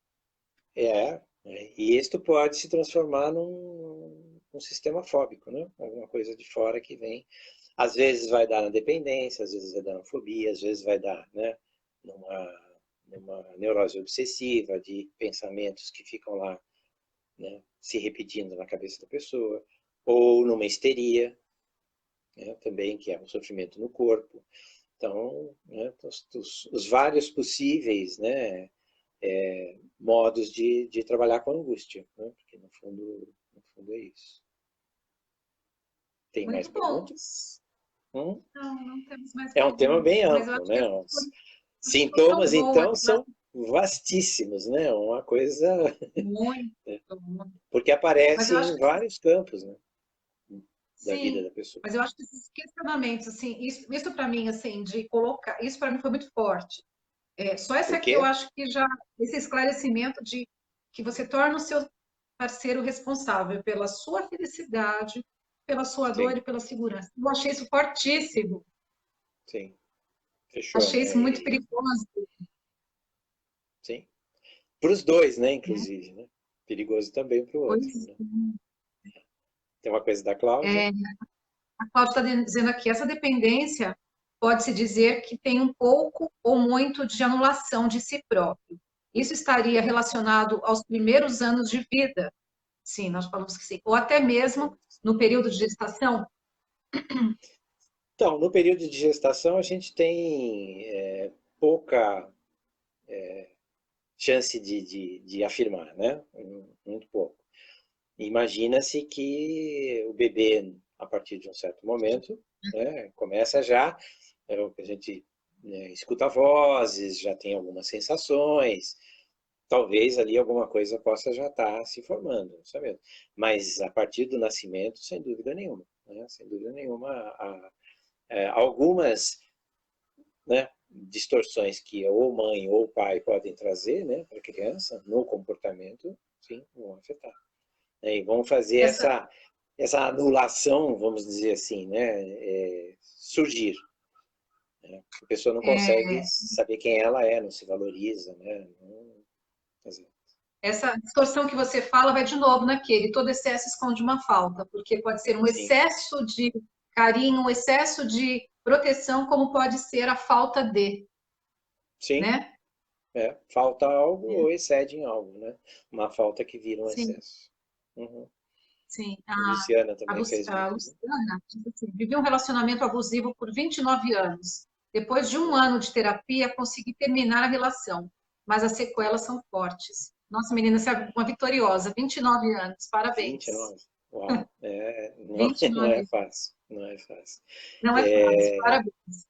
[SPEAKER 1] E isto pode se transformar num sistema fóbico, né? Alguma coisa de fora que vem. Às vezes vai dar na dependência, às vezes vai dar na fobia, às vezes vai dar, né, numa neurose obsessiva, de pensamentos que ficam lá, né, se repetindo na cabeça da pessoa, ou numa histeria, né, também, que é um sofrimento no corpo. Então, né, os vários possíveis, né, modos de trabalhar com a angústia, né? Porque no fundo é isso. Tem mais
[SPEAKER 2] Muito bom.
[SPEAKER 1] perguntas? Hum?
[SPEAKER 2] Não, não temos mais
[SPEAKER 1] É um tema bem
[SPEAKER 2] perguntas, mas eu
[SPEAKER 1] amplo,
[SPEAKER 2] acho que
[SPEAKER 1] né?
[SPEAKER 2] essa
[SPEAKER 1] Os
[SPEAKER 2] foi tão
[SPEAKER 1] sintomas,
[SPEAKER 2] boa,
[SPEAKER 1] então, são vastíssimos, né? Uma coisa...
[SPEAKER 2] muito, muito.
[SPEAKER 1] Porque
[SPEAKER 2] Mas eu
[SPEAKER 1] aparece
[SPEAKER 2] acho
[SPEAKER 1] em
[SPEAKER 2] que
[SPEAKER 1] vários campos, né, da vida
[SPEAKER 2] sim,
[SPEAKER 1] da pessoa.
[SPEAKER 2] mas eu acho que esses questionamentos, assim, isso para mim, assim, de colocar, isso para mim foi muito forte. Só essa
[SPEAKER 1] Por
[SPEAKER 2] aqui eu
[SPEAKER 1] quê?
[SPEAKER 2] acho que já, esse esclarecimento de que você torna o seu parceiro responsável pela sua felicidade, pela sua dor
[SPEAKER 1] Sim,
[SPEAKER 2] e pela segurança. Eu achei isso fortíssimo.
[SPEAKER 1] sim. Fechou.
[SPEAKER 2] Achei isso muito perigoso.
[SPEAKER 1] Sim. Para os dois, né, inclusive, né? Perigoso também para o outro,
[SPEAKER 2] Pois
[SPEAKER 1] né? Tem uma coisa da Cláudia.
[SPEAKER 2] a Cláudia está dizendo aqui, essa dependência pode-se dizer que tem um pouco ou muito de anulação de si próprio. Isso estaria relacionado aos primeiros anos de vida? Sim, nós falamos que sim. Ou até mesmo no período de gestação?
[SPEAKER 1] Então, no período de gestação, a gente tem pouca chance de afirmar, né? Muito pouco. Imagina-se que o bebê, a partir de um certo momento, né, começa já, o que a gente escuta vozes, já tem algumas sensações, talvez ali alguma coisa possa já estar se formando, não sabemos. Mas a partir do nascimento, sem dúvida nenhuma, né, sem dúvida nenhuma, algumas, né, distorções que ou mãe ou pai podem trazer, né, para a criança, no comportamento, sim, vão afetar. E vão fazer essa anulação, vamos dizer assim, né, surgir. Né? A pessoa não consegue saber quem ela é, não se valoriza, né?
[SPEAKER 2] Essa distorção que você fala vai de novo naquele, todo excesso esconde uma falta, porque pode ser um excesso de carinho, um excesso de proteção, como pode ser a falta de.
[SPEAKER 1] Sim.
[SPEAKER 2] Né?
[SPEAKER 1] Falta algo ou excede em algo, né? Uma falta que vira um excesso. Uhum.
[SPEAKER 2] Sim.
[SPEAKER 1] A Luciana também fez isso.
[SPEAKER 2] A Luciana assim, viveu um relacionamento abusivo por 29 anos. Depois de 1 ano de terapia, consegui terminar a relação, mas as sequelas são fortes. Nossa, menina, você é uma vitoriosa, 29 anos, parabéns.
[SPEAKER 1] 29, uau, não é fácil, não é fácil.
[SPEAKER 2] Não é fácil, parabéns.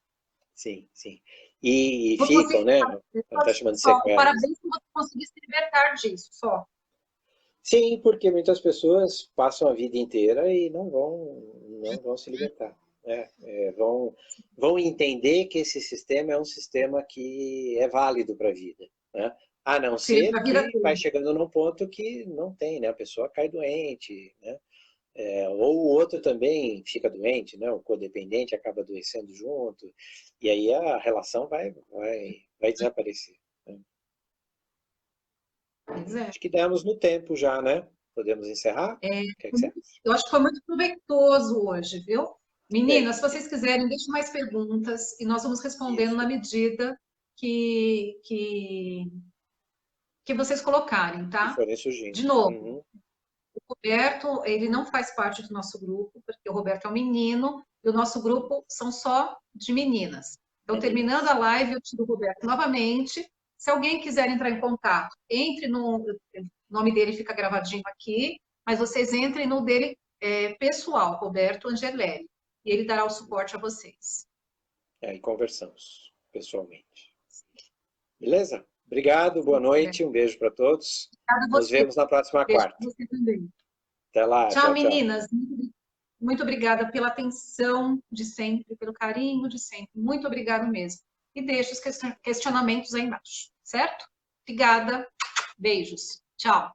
[SPEAKER 1] Sim, sim. E ficam, né? Está chamando de sequelas.
[SPEAKER 2] Parabéns por você conseguir se libertar disso, só.
[SPEAKER 1] Sim, porque muitas pessoas passam a vida inteira e não vão se libertar. Né? Vão entender que esse sistema é um sistema que é válido para a vida. Né? A não ser que vai chegando num ponto que não tem, né? A pessoa cai doente, né? Ou o outro também fica doente, né? O codependente acaba adoecendo junto, e aí a relação vai desaparecer. Né? Acho que demos no tempo já, né? Podemos encerrar? O que é que você acha?
[SPEAKER 2] Eu acho que foi muito proveitoso hoje, viu? Meninas, se vocês quiserem, deixem mais perguntas e nós vamos respondendo na medida que vocês colocarem, tá?
[SPEAKER 1] Que forem surgindo.
[SPEAKER 2] De novo, o Roberto, ele não faz parte do nosso grupo, porque o Roberto é um menino e o nosso grupo são só de meninas. Então, terminando a live, eu tiro o Roberto novamente. Se alguém quiser entrar em contato, entre no... O nome dele fica gravadinho aqui, mas vocês entrem no dele pessoal, Roberto Angelelli, e ele dará o suporte a vocês.
[SPEAKER 1] E conversamos pessoalmente. Beleza? Obrigado, boa noite, um beijo para todos. Nos vemos na próxima quarta.
[SPEAKER 2] Você também.
[SPEAKER 1] Até lá,
[SPEAKER 2] tchau, meninas. Muito obrigada pela atenção de sempre, pelo carinho de sempre. Muito obrigada mesmo. E deixe os questionamentos aí embaixo, certo? Obrigada. Beijos. Tchau.